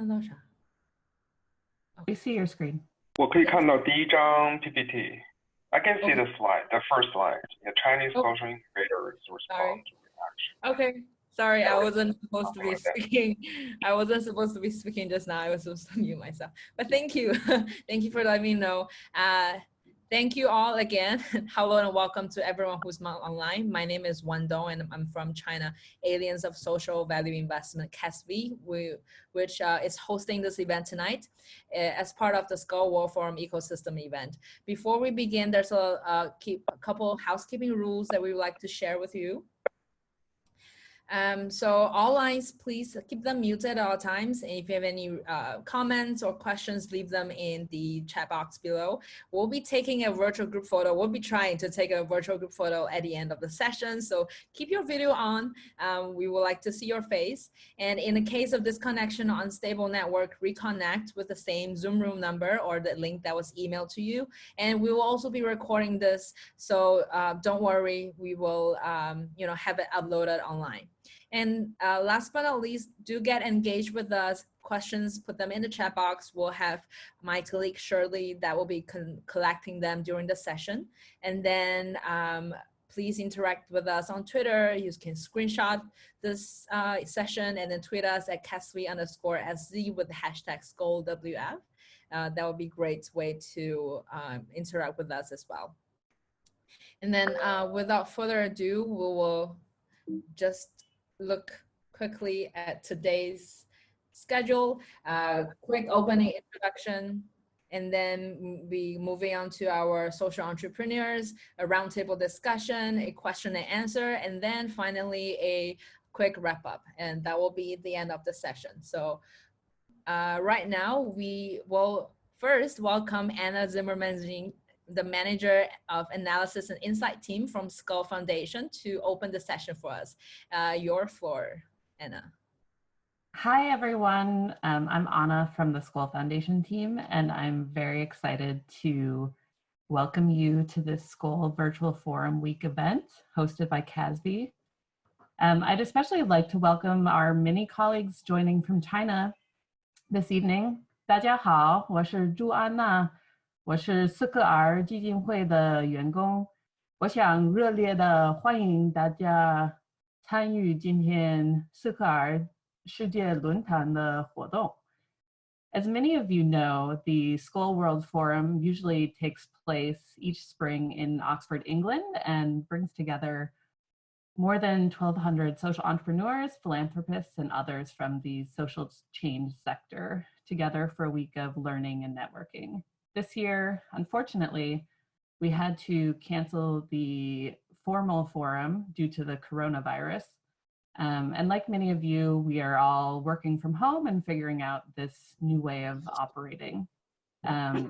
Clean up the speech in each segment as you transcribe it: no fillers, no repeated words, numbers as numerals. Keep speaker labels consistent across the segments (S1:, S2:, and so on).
S1: 看到啥
S2: We see your screen.
S3: 我可以看到第一张 PPT. I can see the slide, the first slide. The Chinese social innovators respond to action.
S1: Okay. Sorry, I wasn't supposed to be speaking. I wasn't supposed to be speaking just now. I was supposed to mute myself. But thank you. Thank you for letting me know. Thank you all again. Hello and welcome to everyone who's online. My name is Wan Dong and I'm from China Alliance of Social Value Investment, CASVI, which is hosting this event tonight as part of the Skoll World Forum ecosystem event. Before we begin, there's a couple housekeeping rules that we would like to share with you. So all lines, please keep them muted at all times. And if you have any comments or questions, leave them in the chat box below. We'll be taking a virtual group photo. We'll be trying to take a virtual group photo at the end of the session. So keep your video on. We would like to see your face. And in the case of disconnection or unstable network, reconnect with the same Zoom room number or the link that was emailed to you. And we will also be recording this. So don't worry, we will have it uploaded online. And last but not least, do get engaged with us. Questions, put them in the chat box. We'll have my colleague Shirley that will be collecting them during the session. And then please interact with us on Twitter. You can screenshot this session and then tweet us at CASVI_SZ with the hashtag SkollWF. That would be a great way to interact with us as well. And then without further ado, we will just look quickly at today's schedule, quick opening introduction, and then we moving on to our social entrepreneurs, a roundtable discussion, a question and answer, and then finally a quick wrap up. And that will be the end of the session. So right now we will first welcome Anna Zimmerman, the manager of analysis and insight team from Skoll Foundation, to open the session for us. Your floor, Anna.
S2: Hi, everyone. I'm Anna from the Skoll Foundation team, and I'm very excited to welcome you to this Skoll Virtual Forum Week event hosted by CASVI. I'd especially like to welcome our many colleagues joining from China this evening. 大家好，我是朱安娜。我是斯克尔基金会的员工，我想热烈的欢迎大家参与今天斯克尔世界论坛的活动。As many of you know, the Skoll World Forum usually takes place each spring in Oxford, England, and brings together more than 1,200 social entrepreneurs, philanthropists, and others from the social change sector together for a week of learning and networking. This year, unfortunately, we had to cancel the formal forum due to the coronavirus. And like many of you, we are all working from home and figuring out this new way of operating.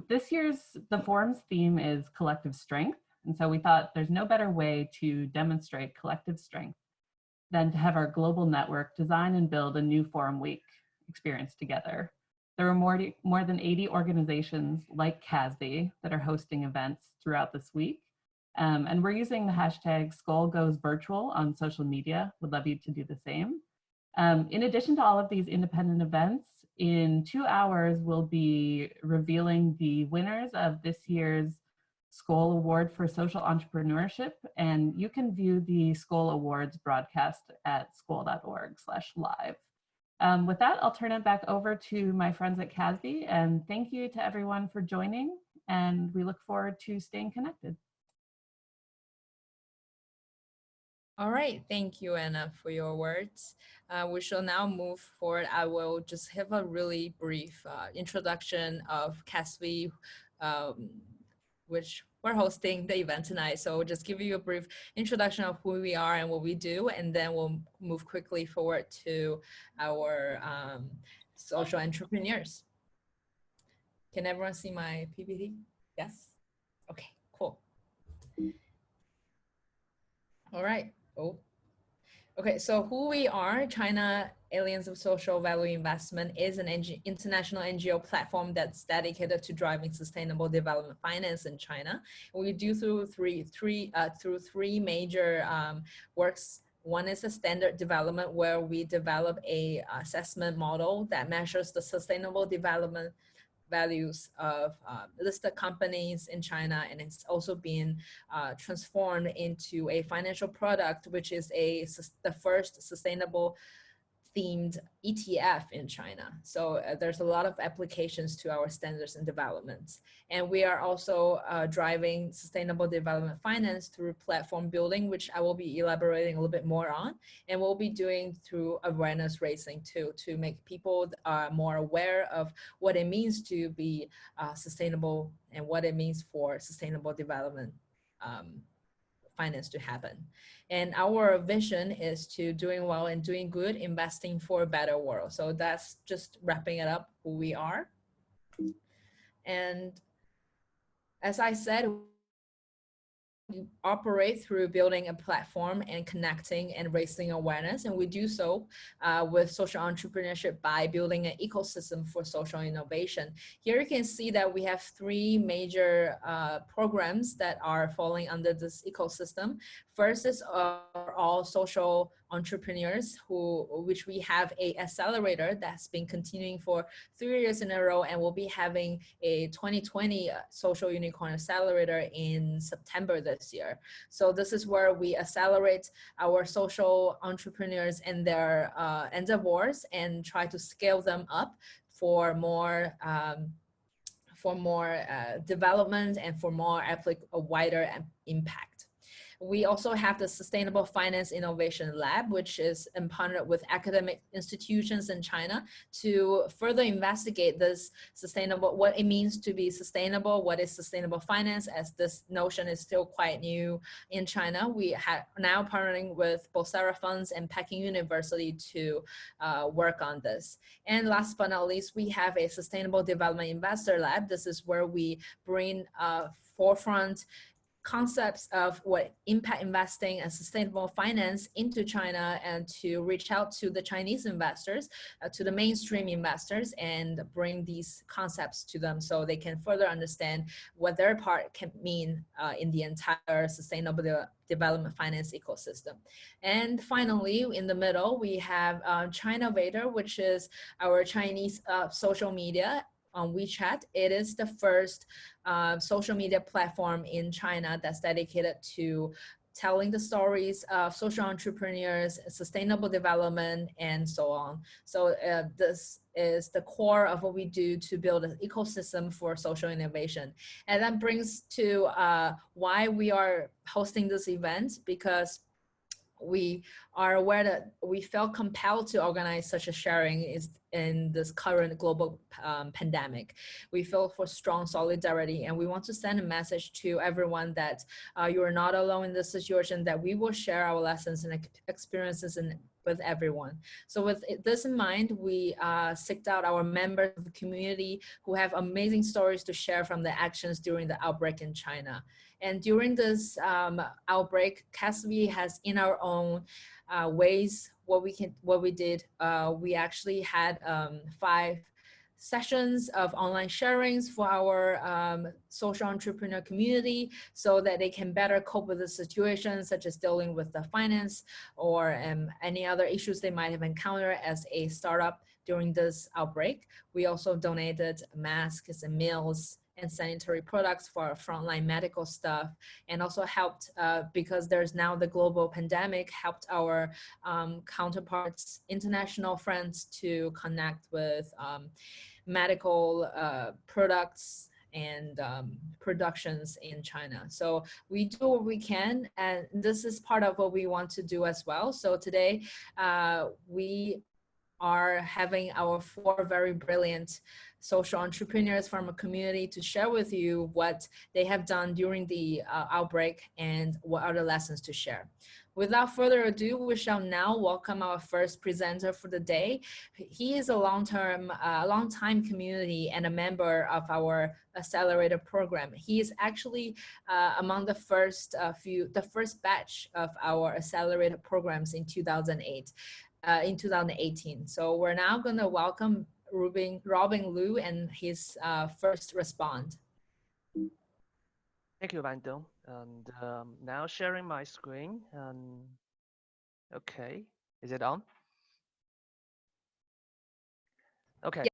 S2: This year's the forum's theme is collective strength. And so we thought there's no better way to demonstrate collective strength than to have our global network design and build a new forum week experience together. There are more than 80 organizations like CASVI that are hosting events throughout this week. And we're using the hashtag SkollGoesVirtual on social media. Would love you to do the same. In addition to all of these independent events, in 2 hours, we'll be revealing the winners of this year's Skoll Award for Social Entrepreneurship. And you can view the Skoll Awards broadcast at skoll.org/live. With that, I'll turn it back over to my friends at CASVI, and thank you to everyone for joining, and we look forward to staying connected.
S1: All right, thank you, Anna, for your words. We shall now move forward. I will just have a really brief introduction of CASVI, which we're hosting the event tonight. So we'll just give you a brief introduction of who we are and what we do, and then we'll move quickly forward to our social entrepreneurs. Can everyone see my PPT? Yes? Okay, cool. All right. Oh. Okay, so who we are, China Alliance of Social Value Investment is an international NGO platform that's dedicated to driving sustainable development finance in China. We do through three major works One is a standard development, where we develop a assessment model that measures the sustainable development values of listed companies in China, and it's also been transformed into a financial product, which is the first sustainable themed ETF in China. So there's a lot of applications to our standards and developments. And we are also driving sustainable development finance through platform building, which I will be elaborating a little bit more on. And we'll be doing through awareness raising too, to make people more aware of what it means to be sustainable and what it means for sustainable development finance to happen. And our vision is to doing well and doing good, investing for a better world. So that's just wrapping it up who we are. And as I said, we operate through building a platform and connecting and raising awareness. And we do so with social entrepreneurship by building an ecosystem for social innovation. Here you can see that we have three major programs that are falling under this ecosystem. First is all social entrepreneurs, which we have a accelerator that's been continuing for 3 years in a row, and we'll be having a 2020 social unicorn accelerator in September this year. So this is where we accelerate our social entrepreneurs and their endeavors and try to scale them up for more development and for more a wider impact. We also have the Sustainable Finance Innovation Lab, which is partnered with academic institutions in China to further investigate this what it means to be sustainable, what is sustainable finance, as this notion is still quite new in China. We are now partnering with Bolsara Funds and Peking University to work on this. And last but not least, we have a Sustainable Development Investor Lab. This is where we bring forefront concepts of what impact investing and sustainable finance into China, and to reach out to the Chinese investors, to the mainstream investors, and bring these concepts to them so they can further understand what their part can mean in the entire sustainable development finance ecosystem. And finally, in the middle, we have Innovators, which is our Chinese social media on WeChat. It is the first social media platform in China that's dedicated to telling the stories of social entrepreneurs, sustainable development, and so on. So this is the core of what we do to build an ecosystem for social innovation. And that brings to why we are hosting this event, because we are aware that we felt compelled to organize such a sharing in this current global pandemic. We feel for strong solidarity, and we want to send a message to everyone that you are not alone in this situation, that we will share our lessons and experiences with everyone. So with this in mind, we seeked out our members of the community who have amazing stories to share from the actions during the outbreak in China. And during this outbreak, CASVI has, in our own ways, what we did. We actually had 5 sessions of online sharings for our social entrepreneur community, so that they can better cope with the situation, such as dealing with the finance or any other issues they might have encountered as a startup during this outbreak. We also donated masks and meals and sanitary products for our frontline medical staff, and also helped, because there's now the global pandemic, helped our counterparts, international friends, to connect with medical products and productions in China. So we do what we can, and this is part of what we want to do as well. So today we are having our 4 very brilliant social entrepreneurs from a community to share with you what they have done during the outbreak and what are the lessons to share. Without further ado, we shall now welcome our first presenter for the day. He is a long-time community and a member of our accelerator program. He is actually among the first batch of our accelerator programs in 2018. So we're now going to welcome Robin Liu and his first respond.
S4: Thank you, Wendell. And now sharing my screen. Okay, is it on? Okay.
S1: Yeah.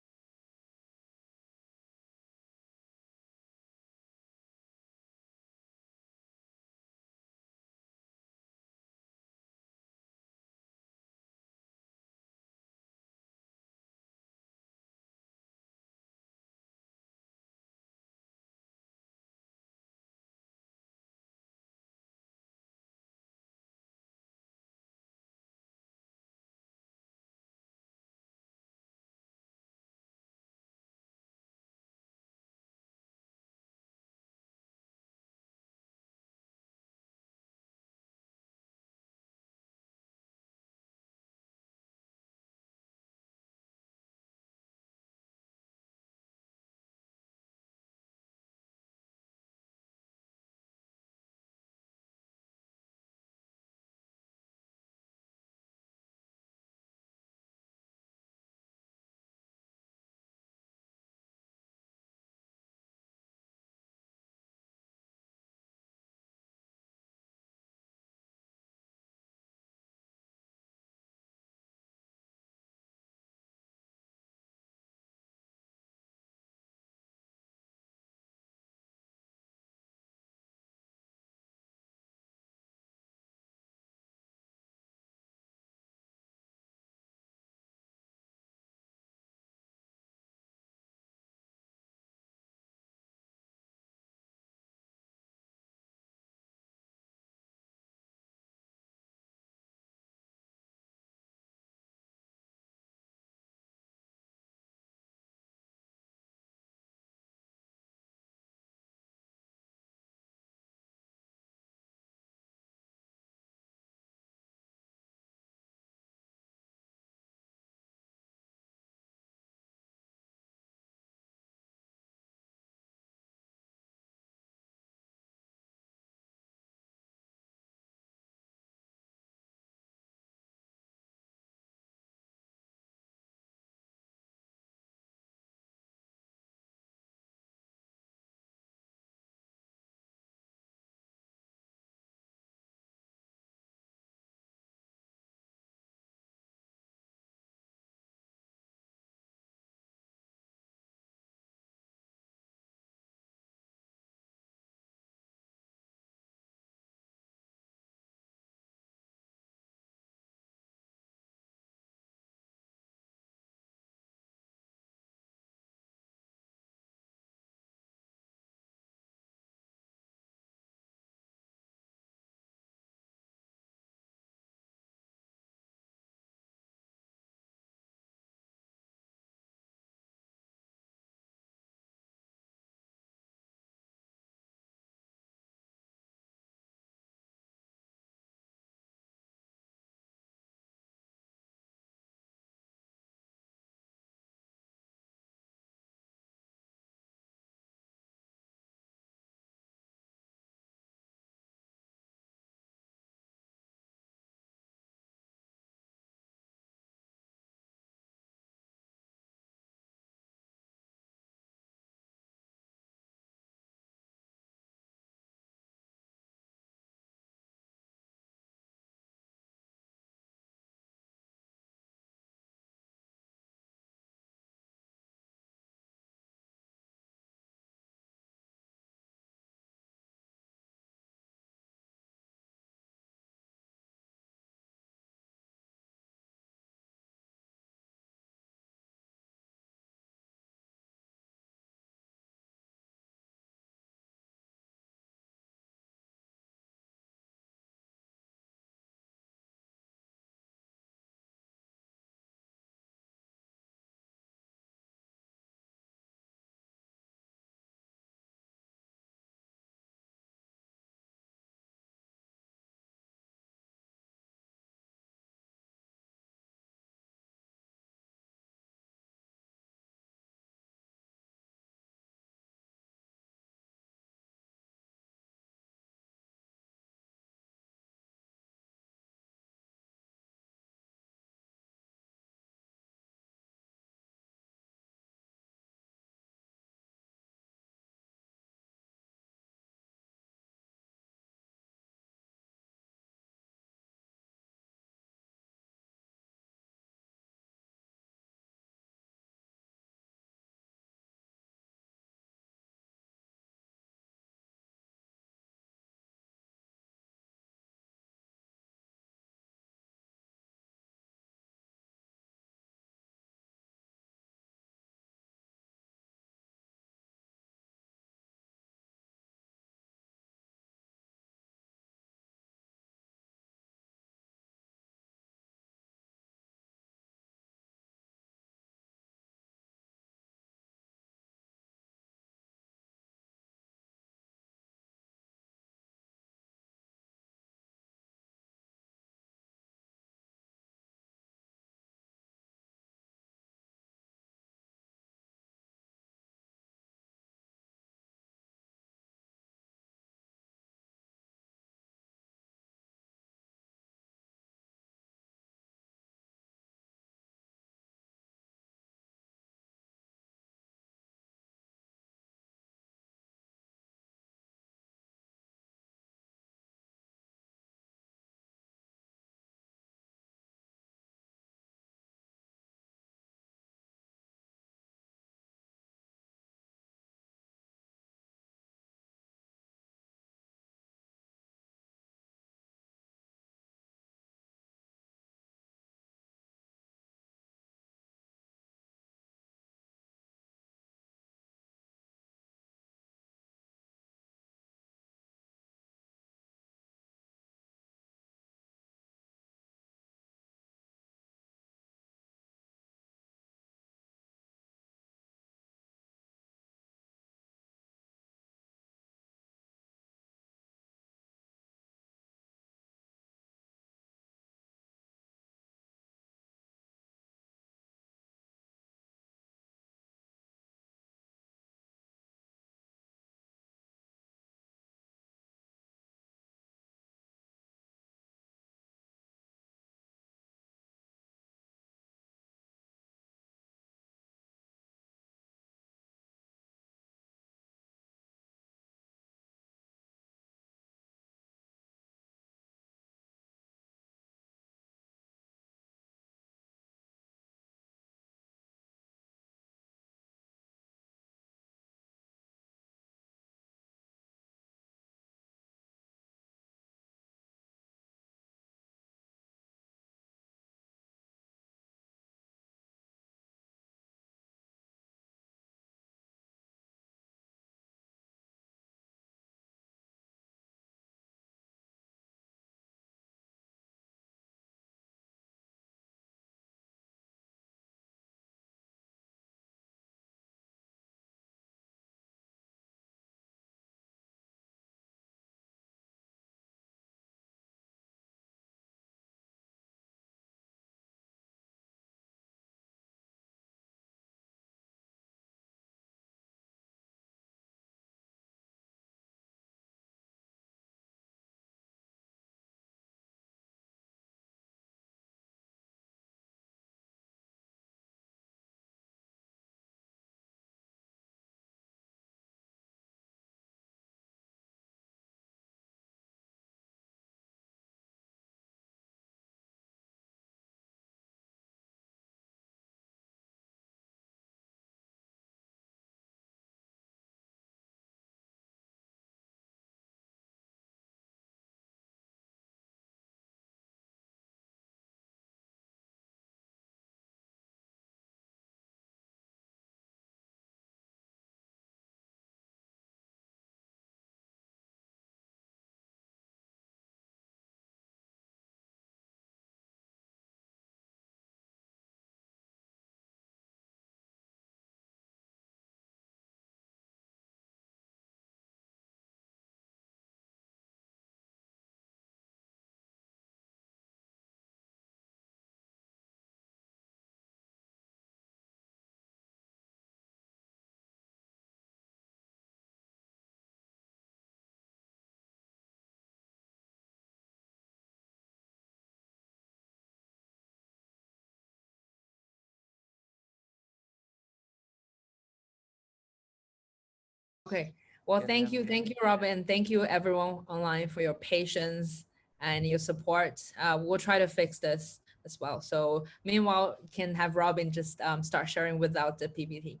S1: Okay. Well, thank you, Robin. Thank you, everyone online, for your patience and your support. We'll try to fix this as well. So meanwhile, can have Robin just start sharing without the PPT.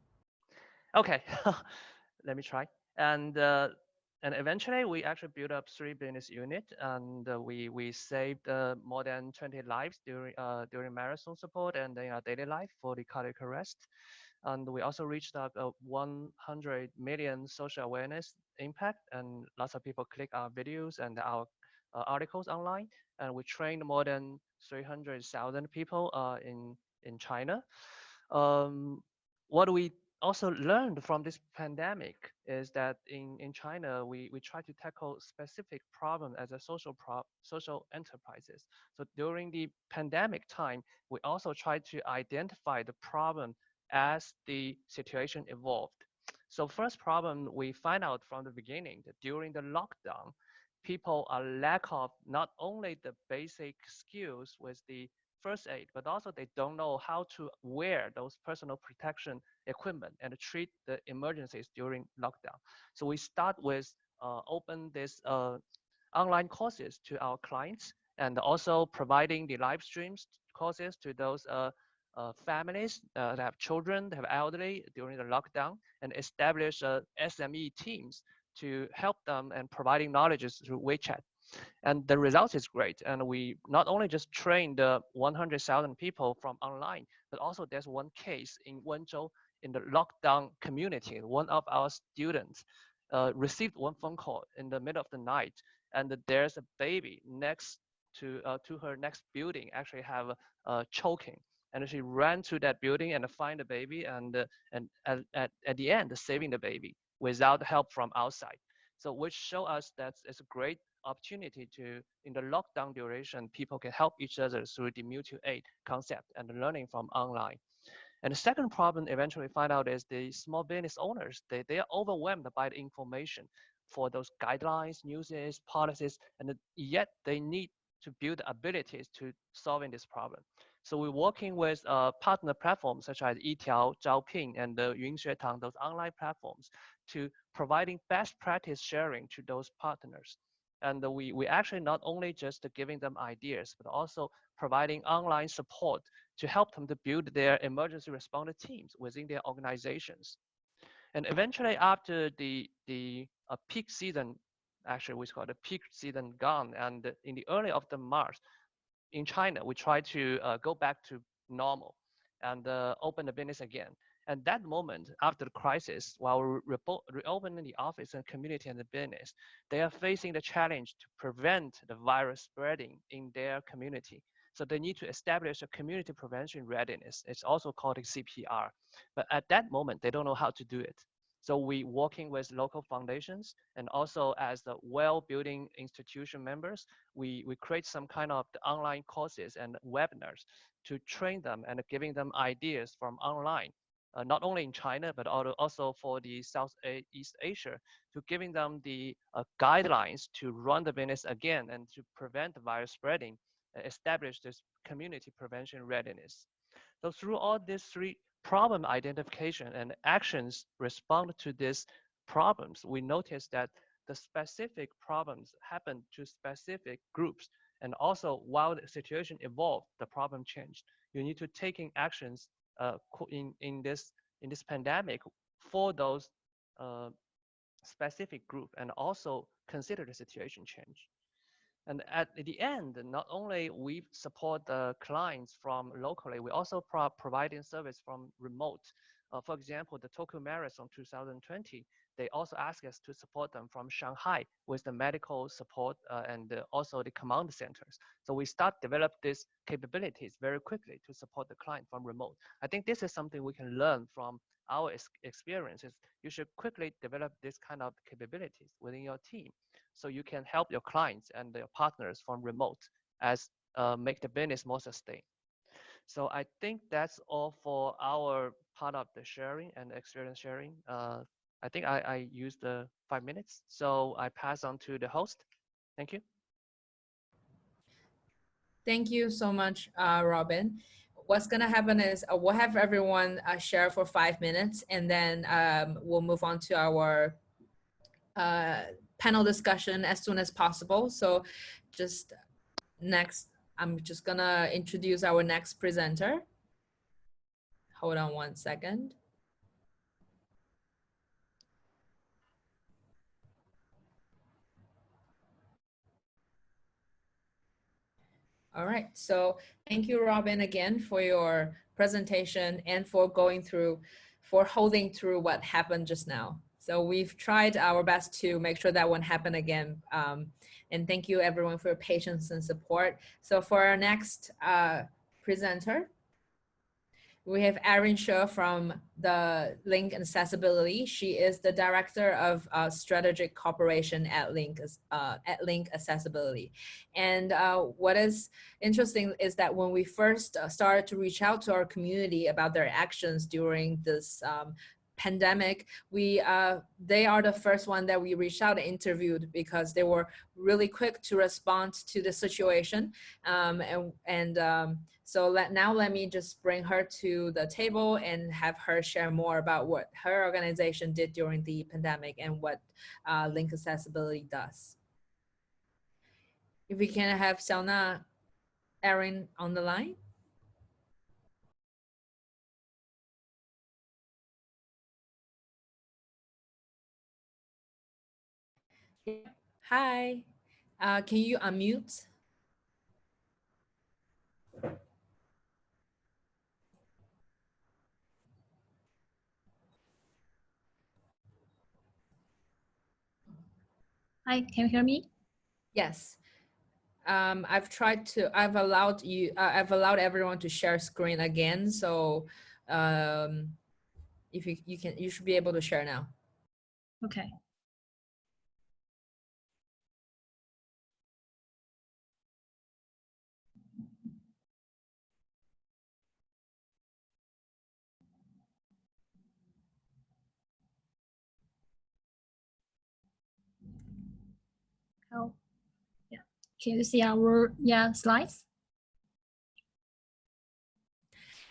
S4: Okay, let me try. And eventually, we actually built up 3 business units, and we saved more than 20 lives during marathon support and in our daily life for the cardiac arrest. And we also reached out 100 million social awareness impact, and lots of people click our videos and our articles online. And we trained more than 300,000 people in China. What we also learned from this pandemic is that in China, we try to tackle specific problem as a social enterprises. So during the pandemic time, we also try to identify the problem as the situation evolved. So first problem we find out from the beginning that during the lockdown, people are lack of not only the basic skills with the first aid, but also they don't know how to wear those personal protection equipment and treat the emergencies during lockdown. So we start with open this online courses to our clients, and also providing the live streams courses to those families that have children, that have elderly during the lockdown, and establish SME teams to help them and providing knowledge through WeChat. And the result is great. And we not only just trained 100,000 people from online, but also there's one case in Wenzhou in the lockdown community. One of our students received one phone call in the middle of the night, and there's a baby next to her next building actually have choking. And she ran to that building and find the baby, and at the end saving the baby without help from outside. So which show us that it's a great opportunity to, in the lockdown duration, people can help each other through the mutual aid concept and learning from online. And the second problem eventually find out is the small business owners, they are overwhelmed by the information for those guidelines, news, policies, and yet they need to build abilities to solving this problem. So we're working with partner platforms such as Yitiao, Zhaopin, and the Yunxuetang, those online platforms, to providing best practice sharing to those partners. And we actually not only just giving them ideas, but also providing online support to help them to build their emergency responder teams within their organizations. And eventually after the peak season, actually we call the peak season gone, and in the early of the March, in China, we try to go back to normal and open the business again. And that moment after the crisis, while reopening the office and community and the business, they are facing the challenge to prevent the virus spreading in their community. So they need to establish a community prevention readiness. It's also called a CPR. But at that moment, they don't know how to do it. So we working with local foundations, and also as the well-building institution members, we create some kind of the online courses and webinars to train them and giving them ideas from online, not only in China, but also for the Southeast Asia, to giving them the guidelines to run the business again and to prevent the virus spreading, establish this community prevention readiness. So through all these 3 problem identification and actions respond to these problems, we notice that the specific problems happen to specific groups. And also while the situation evolved, the problem changed. You need to taking actions in this pandemic for those specific group, and also consider the situation change. And at the end, not only we support the clients from locally, we also providing service from remote. For example, the Tokyo Marathon 2020, they also ask us to support them from Shanghai with the medical support and also the command centers. So we start develop these capabilities very quickly to support the client from remote. I think this is something we can learn from our experiences. You should quickly develop this kind of capabilities within your team, so you can help your clients and their partners from remote as make the business more sustained. So I think that's all for our part of the sharing and experience sharing. I think I used the 5 minutes, so I pass on to the host. Thank you.
S1: Thank you so much, Robin. What's gonna happen is we'll have everyone share for 5 minutes, and then we'll move on to our panel discussion as soon as possible. So just next, I'm just gonna introduce our next presenter. Hold on one second. All right, so thank you, Robin, again for your presentation and for holding through what happened just now. So we've tried our best to make sure that won't happen again. And thank you everyone for your patience and support. So for our next presenter, we have Erin Shaw from the Link Accessibility. She is the Director of Strategic Cooperation at Link Accessibility. And what is interesting is that when we first started to reach out to our community about their actions during this pandemic, they are the first one that we reached out and interviewed because they were really quick to respond to the situation. So now let me just bring her to the table and have her share more about what her organization did during the pandemic and what Link Accessibility does. If we can have Xiaona, Erin on the line. Hi, can you unmute?
S5: Hi, can you hear me?
S1: Yes. I've allowed everyone to share screen again. So if you should be able to share now.
S5: Okay. Oh, yeah. Can you see our slides?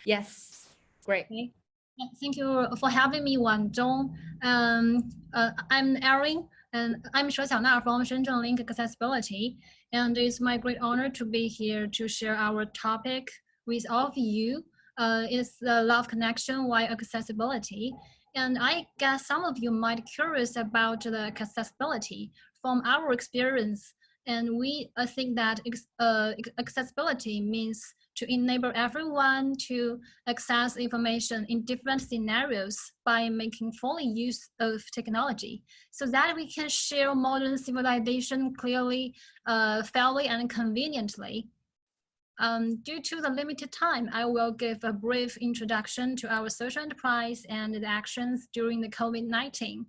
S1: Yes, great.
S5: Okay. Yeah, thank you for having me, Wan Zhong. I'm Erin, and I'm She Xiaona from Shenzhen Link Accessibility, and it's my great honor to be here to share our topic with all of you. It's the love connection via accessibility. And I guess some of you might be curious about the accessibility from our experience. And we think that accessibility means to enable everyone to access information in different scenarios by making full use of technology so that we can share modern civilization clearly, fairly, and conveniently. Due to the limited time, I will give a brief introduction to our social enterprise and the actions during the COVID-19.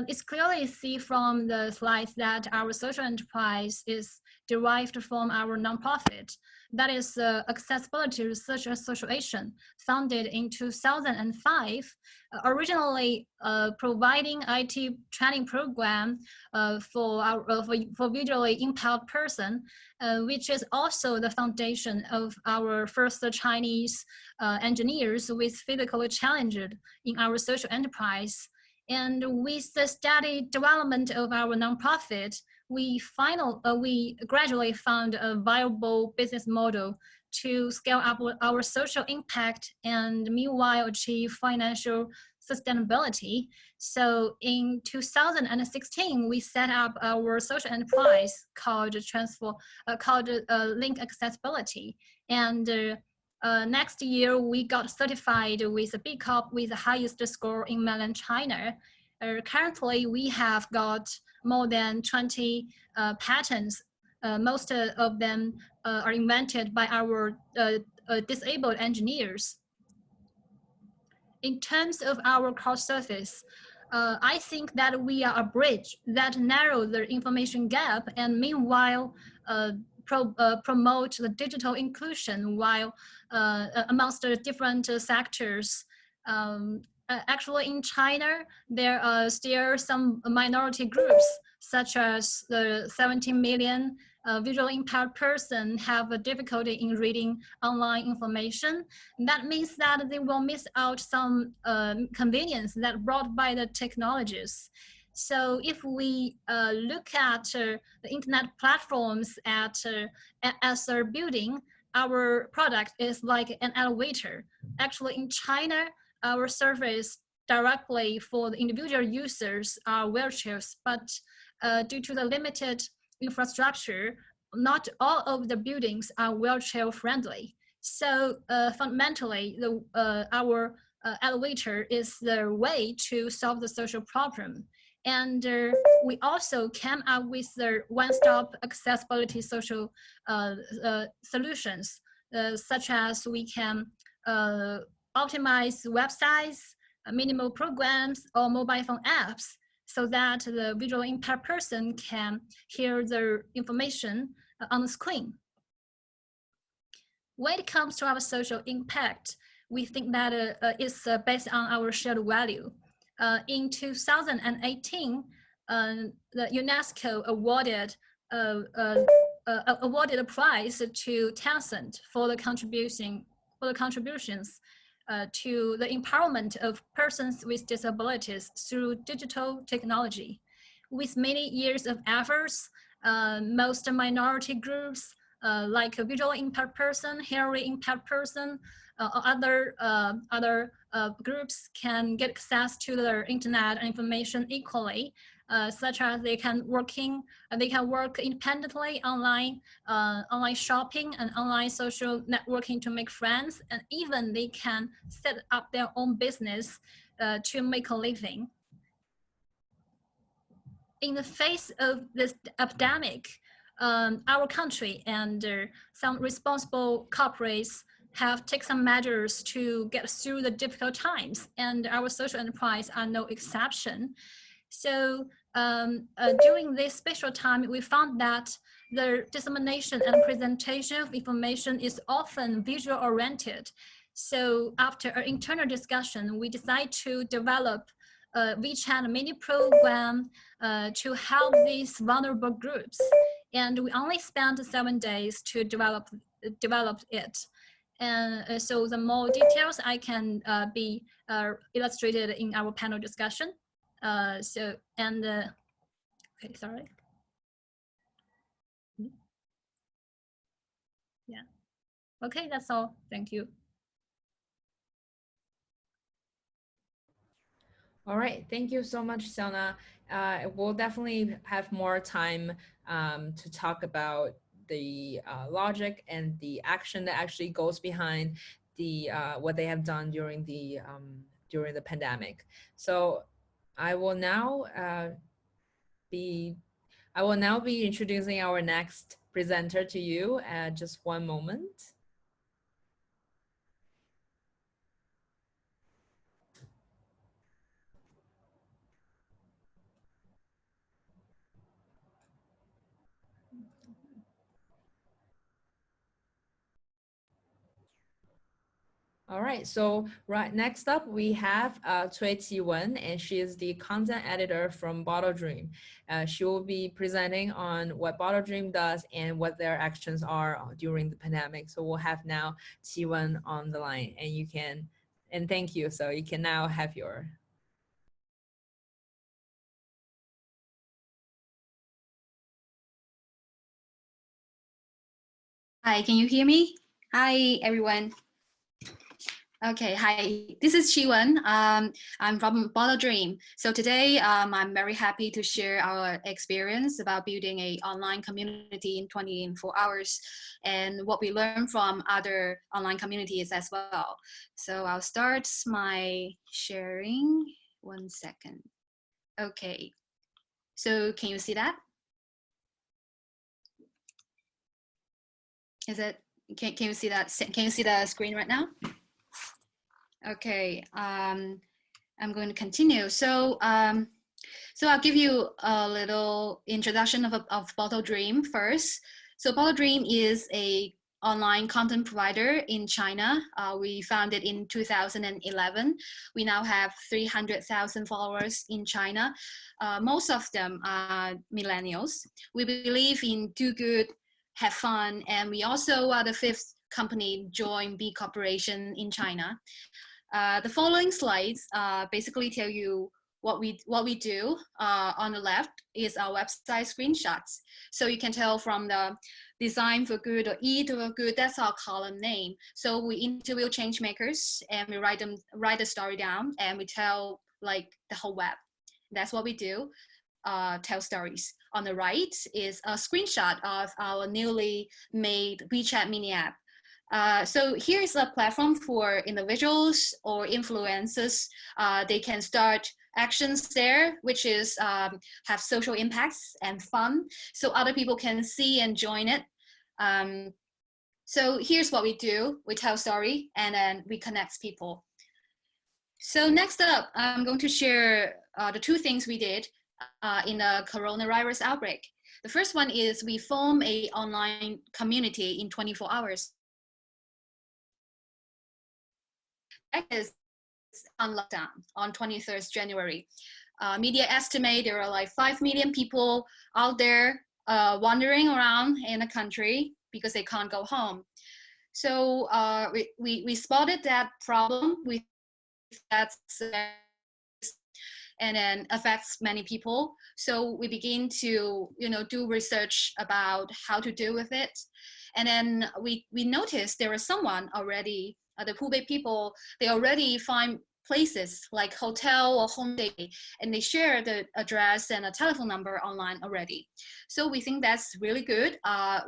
S5: It's clearly see from the slides that our social enterprise is derived from our nonprofit. That is Accessibility Research Association, founded in 2005, originally providing IT training program for visually impaired person, which is also the foundation of our first Chinese engineers with physical challenges in our social enterprise. And with the steady development of our nonprofit, we gradually found a viable business model to scale up our social impact and meanwhile achieve financial sustainability. So in 2016, we set up our social enterprise called Link Accessibility. And next year, we got certified with a B Corp with the highest score in mainland China. Currently, we have got more than 20 patents. Most of them are invented by our disabled engineers. In terms of our core service, I think that we are a bridge that narrows the information gap and meanwhile promote the digital inclusion while amongst the different sectors. Actually, in China, there are still some minority groups, such as the 17 million visually impaired person have a difficulty in reading online information. That means that they will miss out some convenience that brought by the technologies. So if we look at the internet platforms as a building, our product is like an elevator. Actually, in China, our service directly for the individual users are wheelchairs, but due to the limited infrastructure, not all of the buildings are wheelchair friendly. So fundamentally, our elevator is the way to solve the social problem. And we also came up with the one-stop accessibility social solutions, such as we can optimize websites, minimal programs, or mobile phone apps, so that the visually impaired person can hear the information on the screen. When it comes to our social impact, we think that it's based on our shared value. In 2018, the UNESCO awarded a prize to Tencent for the contributions to the empowerment of persons with disabilities through digital technology. With many years of efforts, most minority groups like a visually impaired person, hearing impaired person, or other groups can get access to the internet and information equally, such as they can work independently online, online shopping and online social networking to make friends, and even they can set up their own business to make a living. In the face of this epidemic, our country and some responsible corporates have taken some measures to get through the difficult times, and our social enterprise are no exception. So during this special time, we found that the dissemination and presentation of information is often visual oriented. So after an internal discussion, we decided to develop a WeChat mini program to help these vulnerable groups. And we only spent 7 days to develop it. And so the more details I can be illustrated in our panel discussion. Okay, sorry. Yeah, okay, that's all, thank you.
S1: All right, thank you so much, Xiaona. We'll definitely have more time to talk about the logic and the action that actually goes behind the what they have done during the pandemic. So I will now be introducing our next presenter to you. Just one moment. All right, so next up we have Cui Qiwen, and she is the content editor from Bottle Dream. She will be presenting on what Bottle Dream does and what their actions are during the pandemic. So we'll have now Qiwen on the line, and thank you. So you can now have your.
S6: Hi, can you hear me? Hi, everyone. Okay, hi, this is Qiwen. I'm from Bottle Dream. So today, I'm very happy to share our experience about building an online community in 24 hours and what we learned from other online communities as well. So I'll start my sharing. 1 second. Okay, so can you see that? Can you see that? Can you see the screen right now? Okay, I'm going to continue. So, so I'll give you a little introduction of Bottle Dream first. So Bottle Dream is a online content provider in China. We founded in 2011. We now have 300,000 followers in China. Most of them are millennials. We believe in do good, have fun, and we also are the 5th company join B Corporation in China. The following slides basically tell you what we do. On the left is our website screenshots. So you can tell from the design for good or E to good, that's our column name. So we interview change makers and we write the story down and we tell like the whole web. That's what we do, tell stories. On the right is a screenshot of our newly made WeChat mini app. So here's a platform for individuals or influencers. They can start actions there, which is have social impacts and fun, so other people can see and join it. So here's what we do. We tell story and then we connect people. So next up, I'm going to share the 2 things we did in the coronavirus outbreak. The first one is we form a online community in 24 hours. That is on lockdown on 23rd January. Media estimate there are like 5 million people out there wandering around in the country because they can't go home. So we spotted that problem with that and then affects many people. So we begin to do research about how to deal with it. And then we noticed there was someone already, the Hubei people, they already find places like hotel or home stay, and they share the address and a telephone number online already. So we think that's really good.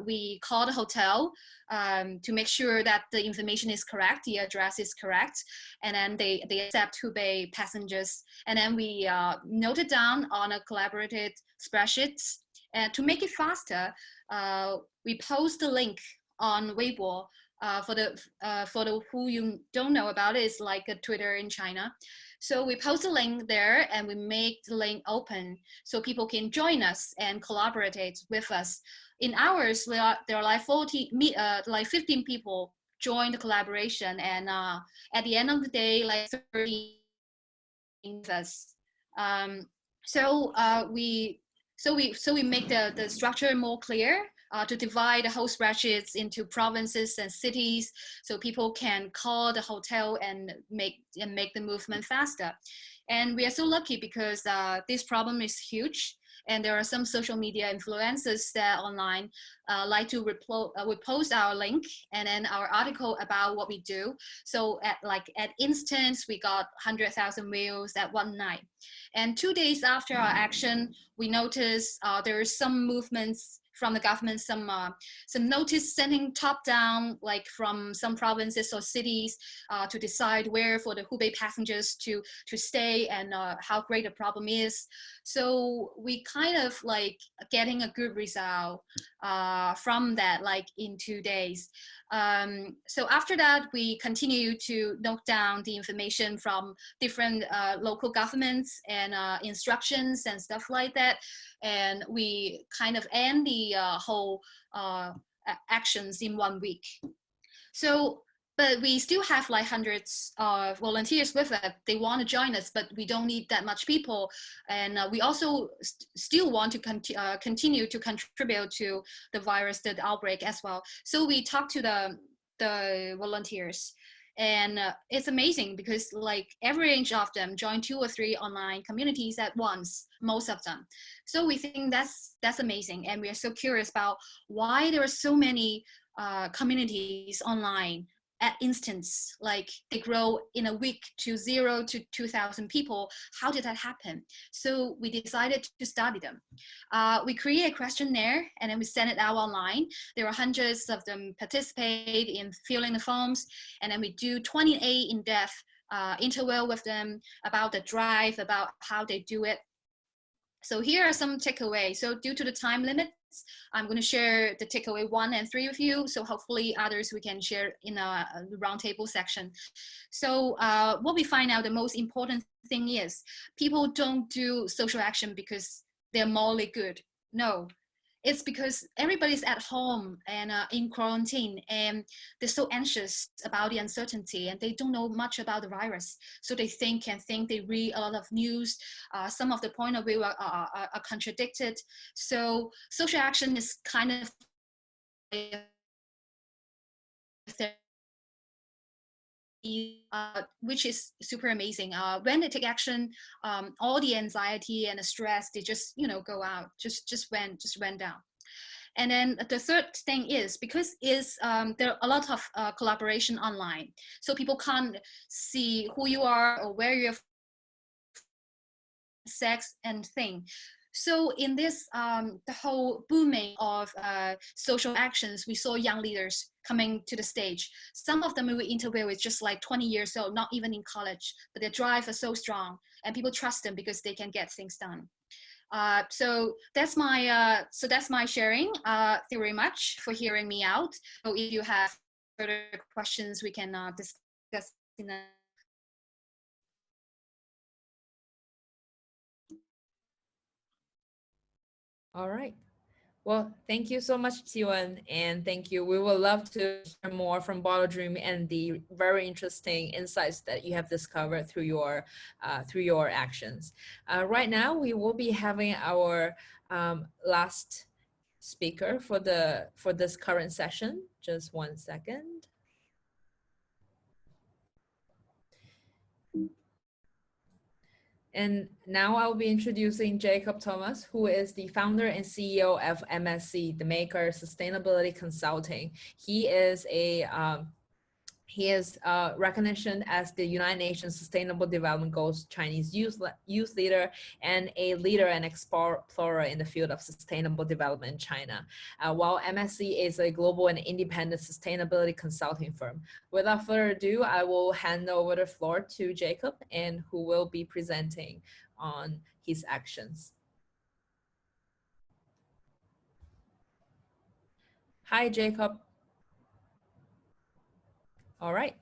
S6: We call the hotel to make sure that the information is correct, the address is correct, and then they accept Hubei passengers. And then we note it down on a collaborated spreadsheets. And to make it faster, we post the link on Weibo. For the who you don't know about it, it's like a Twitter in China. So we post a link there and we make the link open so people can join us and collaborate with us. In hours, there are like 15 people join the collaboration, and at the end of the day, like 30 of us. So we make the structure more clear. To divide the whole spreadsheets into provinces and cities, so people can call the hotel and make the movement faster. And we are so lucky because this problem is huge, and there are some social media influencers that online like to repost our link and then our article about what we do. So at instance, we got 100,000 views at one night. And 2 days after our action, we noticed there are some movements from the government, some notice sending top down, like from some provinces or cities to decide where for the Hubei passengers to stay and how great the problem is. So we kind of like getting a good result from that, like in 2 days. So after that, we continue to note down the information from different local governments and instructions and stuff like that. And we kind of end the whole actions in 1 week. So, but we still have like hundreds of volunteers with us. They want to join us, but we don't need that much people. And we also still want to continue to contribute to the virus, the outbreak as well. So we talked to the volunteers. And it's amazing because like every range of them join 2 or 3 online communities at once, most of them. So we think that's amazing. And we are so curious about why there are so many communities online at instance, like they grow in a week to 0 to 2,000 people. How did that happen? So we decided to study them. We create a questionnaire and then we send it out online. There are hundreds of them participate in filling the forms, and then we do 28 in-depth interview with them about the drive, about how they do it. So here are some takeaways. So due to the time limit, I'm going to share the takeaway 1 and 3 with you. So hopefully others we can share in a roundtable section. So what we find out, the most important thing is people don't do social action because they're morally good. No, it's because everybody's at home and in quarantine, and they're so anxious about the uncertainty, and they don't know much about the virus. So they think, they read a lot of news. Some of the point of view are contradicted. So social action is kind of which is super amazing. When they take action, all the anxiety and the stress, they just, go out, just went down. And then the third thing is, because there are a lot of collaboration online, so people can't see who you are or where you're, sex and thing. So in this, the whole booming of social actions, we saw young leaders coming to the stage. Some of them we interview is just like 20 years old, not even in college, but their drive is so strong, and people trust them because they can get things done. So that's my sharing. Thank you very much for hearing me out. So if you have further questions, we can discuss in the.
S1: All right. Well, thank you so much, Qiwen, and thank you. We would love to hear more from Bottle Dream and the very interesting insights that you have discovered through your actions. Right now, we will be having our last speaker for this current session. Just 1 second. And now I'll be introducing Jacob Thomas, who is the founder and CEO of MSC, the maker Sustainability Consulting. He is recognition as the United Nations Sustainable Development Goals Chinese youth leader and a leader and explorer in the field of sustainable development in China. While MSC is a global and independent sustainability consulting firm. Without further ado, I will hand over the floor to Jacob, and who will be presenting on his actions. Hi, Jacob. All right.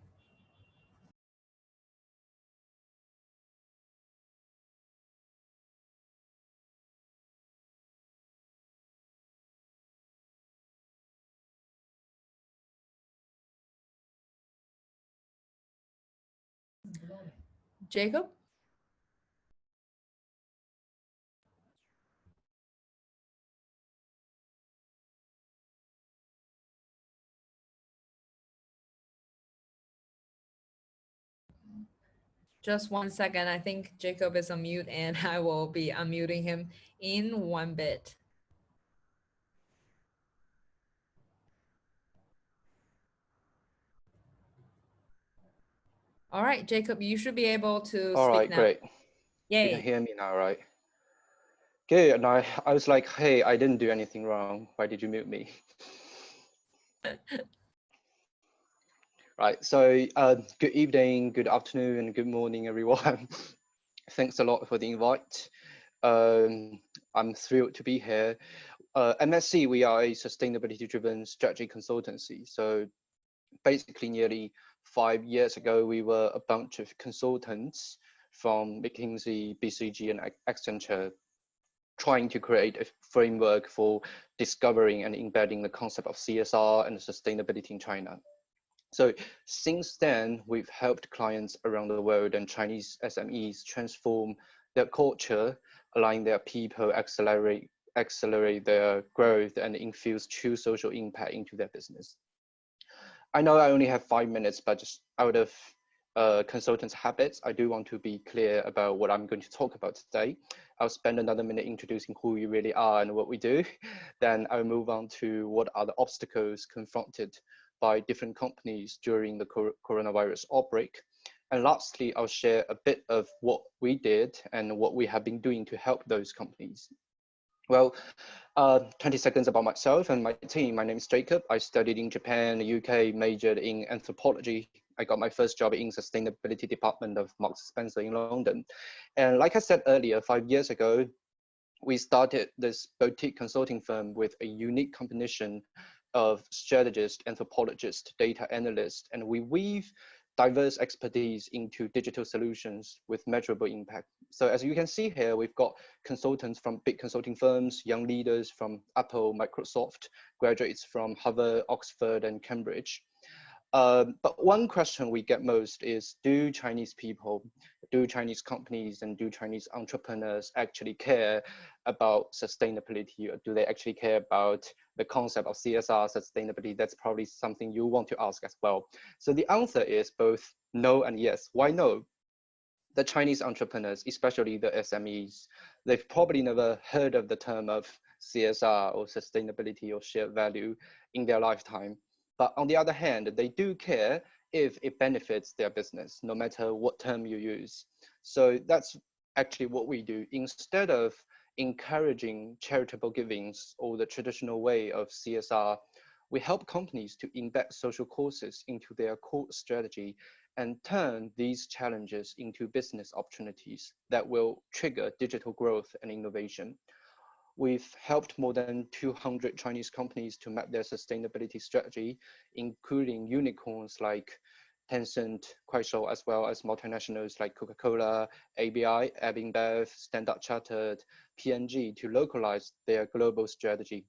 S1: Jacob? Just 1 second. I think Jacob is on mute, and I will be unmuting him in 1 bit. All right, Jacob, you should be able to
S7: All
S1: speak
S7: right,
S1: now.
S7: great.
S1: Yay.
S7: You can hear me now, right? Good. And I was like, hey, I didn't do anything wrong. Why did you mute me? Right. So good evening, good afternoon, and good morning, everyone. Thanks a lot for the invite. I'm thrilled to be here. MSC, we are a sustainability-driven strategy consultancy. So basically, nearly 5 years ago, we were a bunch of consultants from McKinsey, BCG, and Accenture, trying to create a framework for discovering and embedding the concept of CSR and sustainability in China. So since then, we've helped clients around the world and Chinese SMEs transform their culture, align their people, accelerate their growth, and infuse true social impact into their business. I know I only have 5 minutes, but just out of consultants' habits, I do want to be clear about what I'm going to talk about today. I'll spend another minute introducing who we really are and what we do. Then I'll move on to what are the obstacles confronted by different companies during the coronavirus outbreak. And lastly, I'll share a bit of what we did and what we have been doing to help those companies. Well, 20 seconds about myself and my team. My name is Jacob. I studied in Japan, the UK, majored in anthropology. I got my first job in sustainability department of Marks Spencer in London. And like I said earlier, 5 years ago, we started this boutique consulting firm with a unique combination of strategists, anthropologists, data analysts, and we weave diverse expertise into digital solutions with measurable impact. So as you can see here, we've got consultants from big consulting firms, young leaders from Apple, Microsoft, graduates from Harvard, Oxford, and Cambridge. But one question we get most is, do Chinese people, do Chinese companies, and do Chinese entrepreneurs actually care about sustainability, or do they actually care about the concept of CSR sustainability? That's probably something you want to ask as well. So the answer is both no and yes. Why no? The Chinese entrepreneurs, especially the SMEs, they've probably never heard of the term of CSR or sustainability or shared value in their lifetime. But on the other hand, they do care if it benefits their business, no matter what term you use. So that's actually what we do. Instead of encouraging charitable givings or the traditional way of CSR, we help companies to embed social causes into their core strategy and turn these challenges into business opportunities that will trigger digital growth and innovation. We've helped more than 200 Chinese companies to map their sustainability strategy, including unicorns like Tencent, Kuaishou, as well as multinationals like Coca-Cola, ABI, InBev, Standard Chartered, P&G, to localize their global strategy,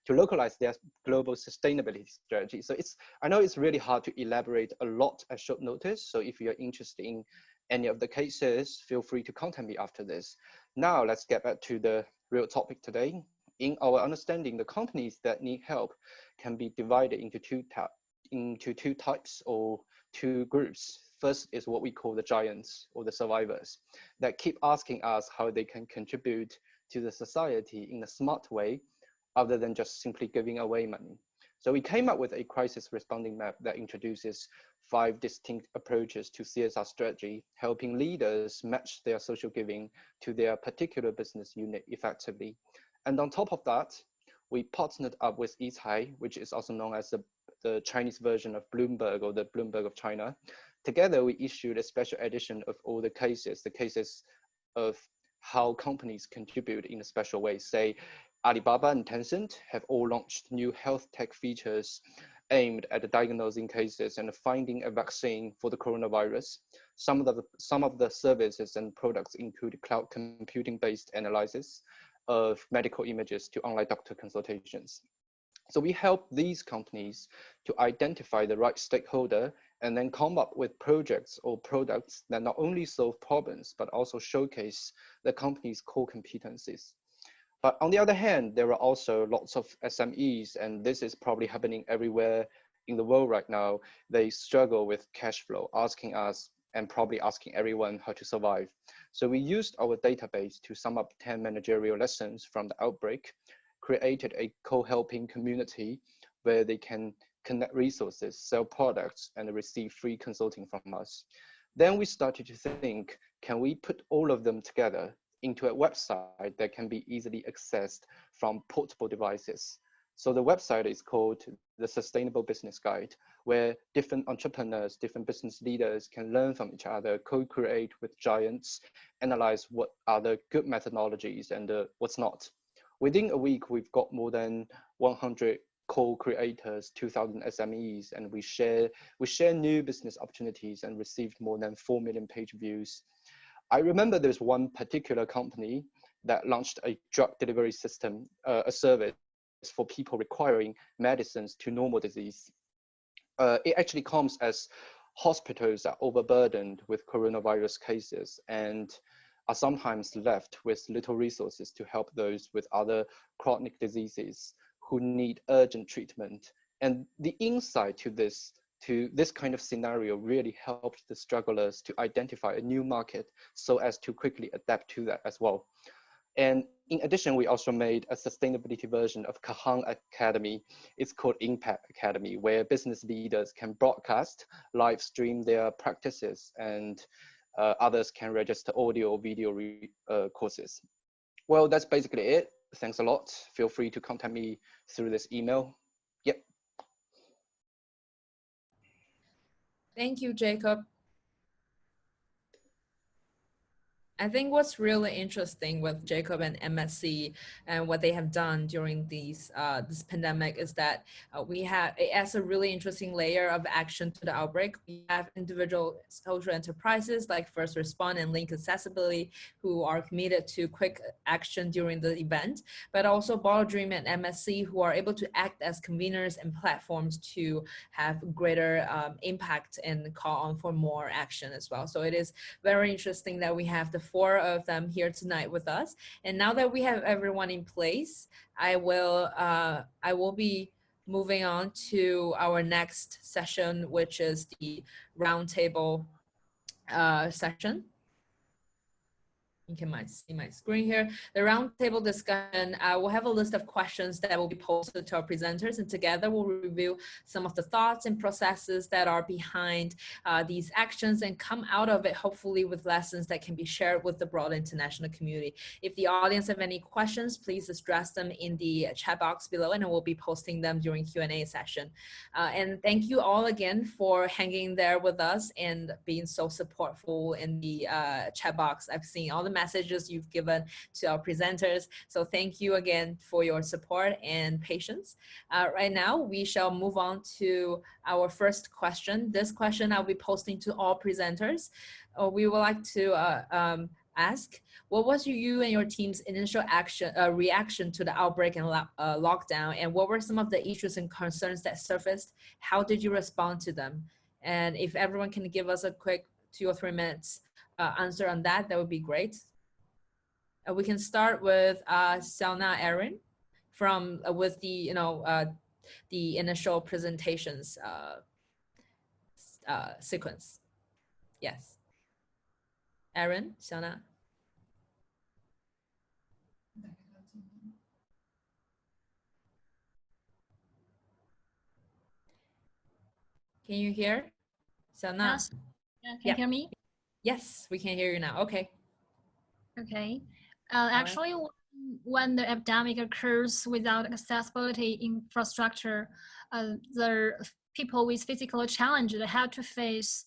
S7: to localize their global sustainability strategy. So I know it's really hard to elaborate a lot at short notice. So if you're interested in any of the cases, feel free to contact me after this. Now let's get back to the real topic today. In our understanding, the companies that need help can be divided into two types or two groups. First is what we call the giants or the survivors that keep asking us how they can contribute to the society in a smart way other than just simply giving away money. So we came up with a crisis responding map that introduces 5 distinct approaches to CSR strategy, helping leaders match their social giving to their particular business unit effectively. And on top of that, we partnered up with Yicai, which is also known as the Chinese version of Bloomberg, or the Bloomberg of China. Together, we issued a special edition of all the cases of how companies contribute in a special way. Say, Alibaba and Tencent have all launched new health tech features aimed at diagnosing cases and finding a vaccine for the coronavirus. Some of the services and products include cloud computing-based analysis of medical images to online doctor consultations. So we help these companies to identify the right stakeholder and then come up with projects or products that not only solve problems, but also showcase the company's core competencies. But on the other hand, there are also lots of SMEs, and this is probably happening everywhere in the world right now. They struggle with cash flow, asking us and probably asking everyone how to survive. So we used our database to sum up 10 managerial lessons from the outbreak, created a co-helping community where they can connect resources, sell products, and receive free consulting from us. Then we started to think, can we put all of them together into a website that can be easily accessed from portable devices? So the website is called the Sustainable Business Guide, where different entrepreneurs, different business leaders can learn from each other, co-create with giants, analyze what are the good methodologies and what's not. Within a week, we've got more than 100 co-creators, 2,000 SMEs, and we share new business opportunities and received more than 4 million page views. I remember there's one particular company that launched a drug delivery system, a service for people requiring medicines to normal disease. It actually comes as hospitals are overburdened with coronavirus cases and are sometimes left with little resources to help those with other chronic diseases who need urgent treatment. And the insight to this kind of scenario really helped the strugglers to identify a new market so as to quickly adapt to that as well. And in addition, we also made a sustainability version of Kahang Academy. It's called Impact Academy, where business leaders can broadcast, live stream their practices, and others can register audio or video courses. Well, that's basically it. Thanks a lot. Feel free to contact me through this email. Yep.
S1: Thank you, Jacob. I think what's really interesting with Jacob and MSC and what they have done during these this pandemic is that we have, it adds a really interesting layer of action to the outbreak. We have individual social enterprises like First Respond and Link Accessibility who are committed to quick action during the event, but also Bottle Dream and MSC who are able to act as conveners and platforms to have greater impact and call on for more action as well. So it is very interesting that we have the four of them here tonight with us. And now that we have everyone in place, I will be moving on to our next session, which is the roundtable session. You can see my screen here. The roundtable discussion, we'll have a list of questions that will be posted to our presenters, and together we'll review some of the thoughts and processes that are behind these actions and come out of it, hopefully with lessons that can be shared with the broader international community. If the audience have any questions, please address them in the chat box below, and we'll be posting them during Q&A session. And thank you all again for hanging there with us and being so supportful in the chat box. I've seen all the messages you've given to our presenters. So thank you again for your support and patience. Right now, we shall move on to our first question. This question I'll be posting to all presenters. We would like to ask, what was you and your team's initial reaction to the outbreak and lockdown? And what were some of the issues and concerns that surfaced? How did you respond to them? And if everyone can give us a quick 2 or 3 minutes answer on that, that would be great. We can start with Xiaona Erin from with the the initial presentations sequence. Yes, Erin, Xiaona. Can you hear Xiaona?
S5: Yes. Can you hear me?
S1: Yes, we can hear you now. Okay.
S5: Okay. Actually, when the epidemic occurs without accessibility infrastructure, the people with physical challenges have to face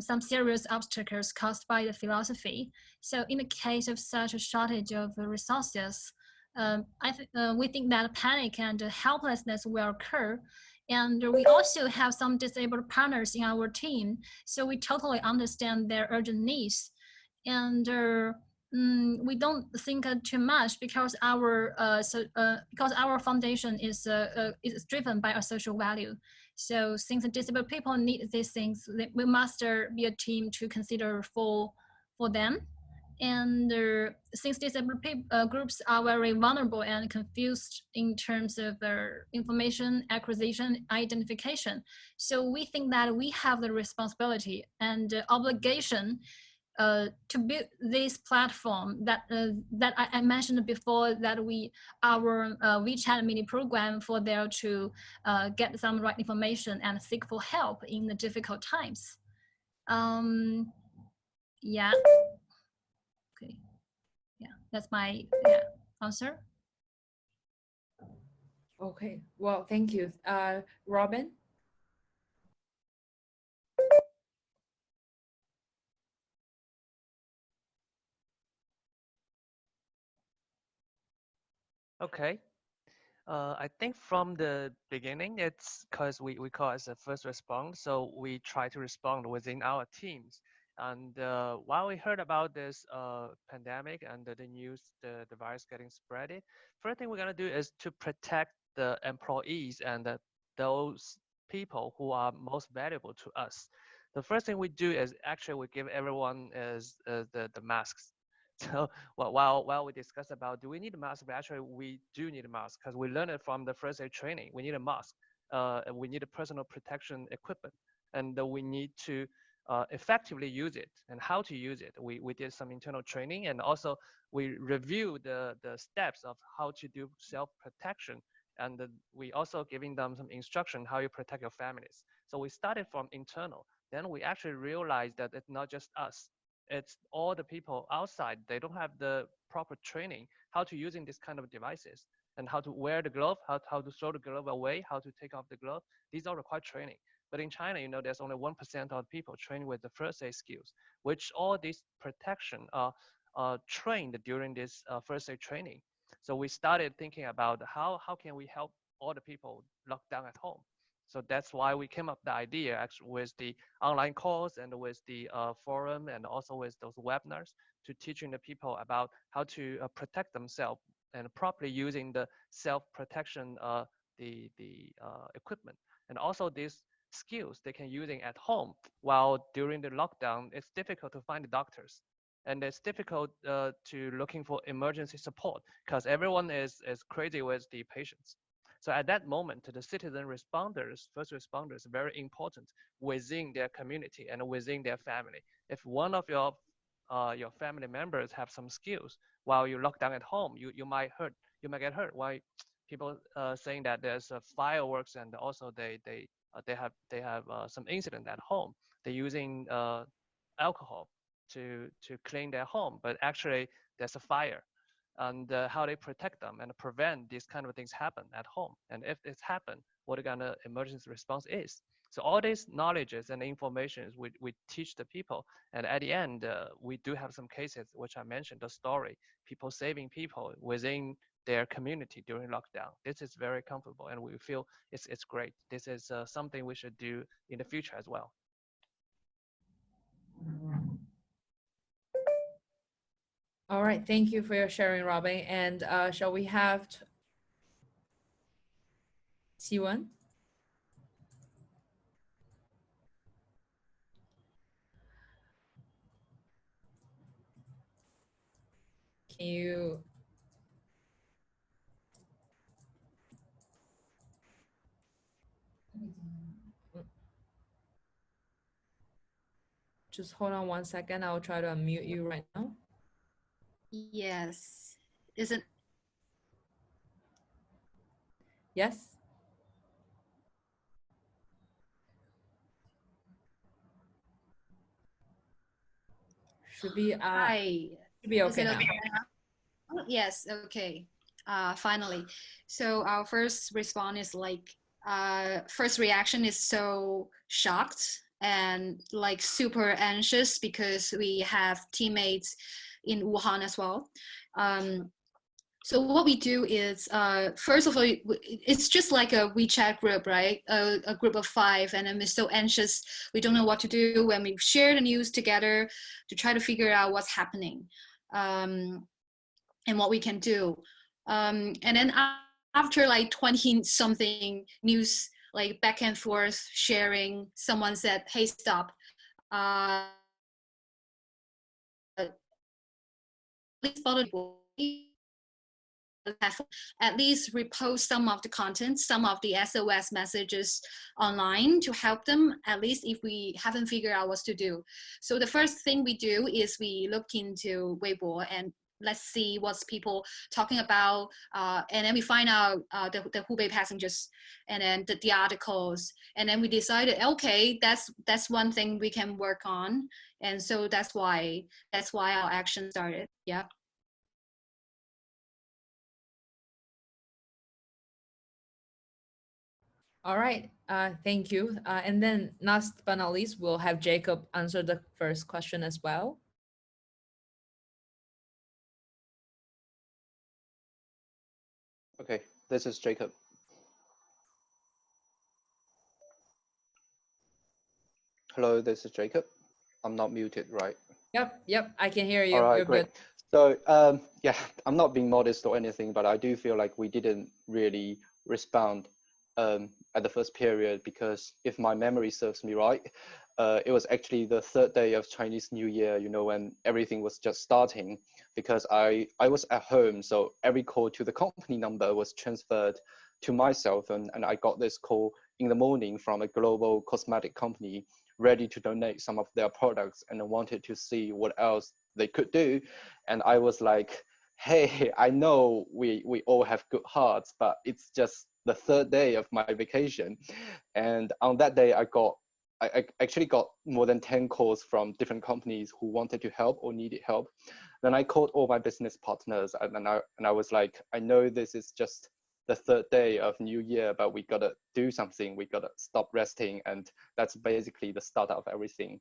S5: some serious obstacles caused by the philosophy. So in the case of such a shortage of resources, we think that panic and helplessness will occur. And we also have some disabled partners in our team, so we totally understand their urgent needs. And we don't think too much because our foundation is driven by a social value. So since disabled people need these things, we must be a team to consider for them. And since disabled groups are very vulnerable and confused in terms of their information acquisition, identification, so we think that we have the responsibility and obligation to build this platform that I mentioned before, that our WeChat mini program for there to get some right information and seek for help in the difficult times. Yeah. Okay. Yeah, that's my answer.
S1: Okay. Well, thank you, Robin.
S4: Okay. I think from the beginning, it's because we call it a first response. So we try to respond within our teams. And while we heard about this pandemic and the news, the virus getting spread, first thing we're going to do is to protect the employees and those people who are most valuable to us. The first thing we do is actually we give everyone is the masks. So while we discuss about do we need a mask, but actually we do need a mask because we learned it from the first aid training. We need a mask. We need a personal protection equipment, and we need to effectively use it and how to use it. We did some internal training, and also we review the steps of how to do self-protection, and we also giving them some instruction how you protect your families. So we started from internal. Then we actually realized that it's not just us. It's all the people outside. They don't have the proper training how to using this kind of devices and how to wear the glove, how to throw the glove away, how to take off the glove. These all require training. But in China, there's only 1% of people trained with the first aid skills, which all these protection are trained during this first aid training. So we started thinking about how can we help all the people locked down at home. So that's why we came up with the idea actually with the online course and with the forum and also with those webinars to teaching the people about how to protect themselves and properly using the self-protection the equipment, and also these skills they can using at home. While during the lockdown, it's difficult to find the doctors, and it's difficult to looking for emergency support because everyone is crazy with the patients. So at that moment, the citizen responders, first responders, very important within their community and within their family. If one of your family members have some skills while you lock down at home, you might get hurt. Why people saying that there's fireworks and also they have some incident at home. They're using alcohol to clean their home, but actually there's a fire, and how they protect them and prevent these kind of things happen at home. And if it's happened, what kind of emergency response is. So all these knowledges and information we teach the people. And at the end, we do have some cases, which I mentioned, the story, people saving people within their community during lockdown. This is very comfortable, and we feel it's great. This is something we should do in the future as well.
S1: All right, thank you for your sharing, Robin. And shall we have Siwan? Can you? Just hold on 1 second. I'll try to unmute you right now.
S6: Yes. Isn't?
S1: Yes. Should be
S6: Hi.
S1: should be okay
S6: Is it
S1: now.
S6: okay now? Oh, yes. Okay. Finally. So our first response is like, first reaction is so shocked and like super anxious because we have teammates in Wuhan as well. So what we do is, first of all, it's just like a WeChat group, right? A group of 5, and then we're so anxious. We don't know what to do when we share the news together to try to figure out what's happening and what we can do. And then after like 20 something news, like back and forth sharing, someone said, hey, stop. Please follow at least repost some of the content, some of the SOS messages online to help them, at least if we haven't figured out what to do. So the first thing we do is we look into Weibo and let's see what's people talking about, and then we find out the Hubei passengers and then the articles, and then we decided, okay, that's one thing we can work on, and so that's why our action started. Yeah.
S1: All right, thank you. And then last but not least, we'll have Jacob answer the first question as well.
S7: Okay, this is Jacob. Hello, this is Jacob. I'm not muted, right?
S1: Yep, I can hear you.
S7: All right,
S1: You're
S7: great.
S1: good.
S7: So yeah, I'm not being modest or anything, but I do feel like we didn't really respond at the first period, because if my memory serves me right, it was actually the 3rd day of Chinese New Year, you know, when everything was just starting, because I was at home, so every call to the company number was transferred to myself, and I got this call in the morning from a global cosmetic company ready to donate some of their products, and wanted to see what else they could do. And I was like, hey, I know we all have good hearts, but it's just the 3rd day of my vacation. And on that day, I actually got more than 10 calls from different companies who wanted to help or needed help. Then I called all my business partners, and I was like, I know this is just the 3rd day of New Year, but we gotta do something. We gotta stop resting, and that's basically the start of everything.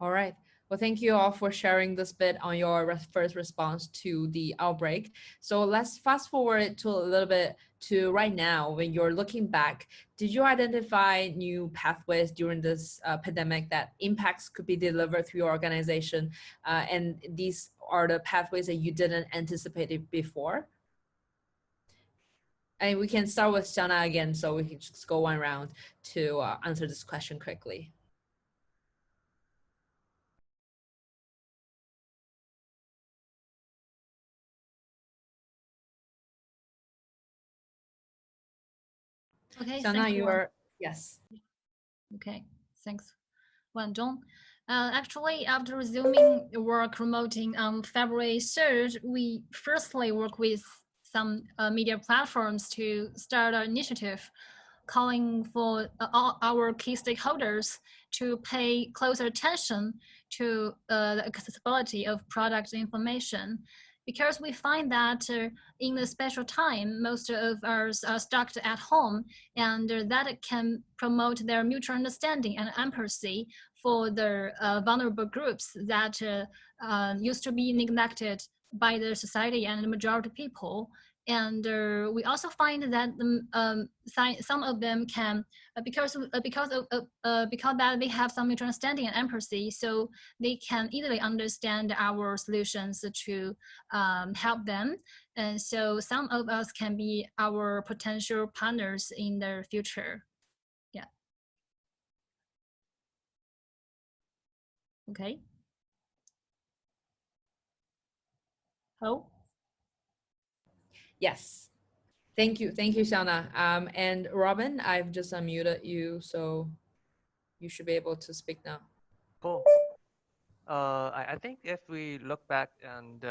S1: All right. Well, thank you all for sharing this bit on your first response to the outbreak. So let's fast forward to a little bit to right now. When you're looking back, did you identify new pathways during this pandemic that impacts could be delivered through your organization? And these are the pathways that you didn't anticipate it before? And we can start with Xiaona again, so we can just go one round to answer this question quickly.
S5: Okay,
S1: Xiaona, you are, yes.
S5: Okay, thanks, Wenzhong. Actually, after resuming work promoting on February 3rd, we firstly work with some media platforms to start an initiative calling for all our key stakeholders to pay closer attention to the accessibility of product information, because we find that in the special time, most of us are stuck at home, and that can promote their mutual understanding and empathy for the vulnerable groups that used to be neglected by the society and the majority of people. And we also find that some of them can, because that they have some mutual understanding and empathy, so they can easily understand our solutions to help them. And so some of us can be our potential partners in the future. Yeah. Okay. Hello?
S1: Yes. Thank you, Xiaona. And Robin, I've just unmuted you, so you should be able to speak now.
S4: Cool. I think if we look back and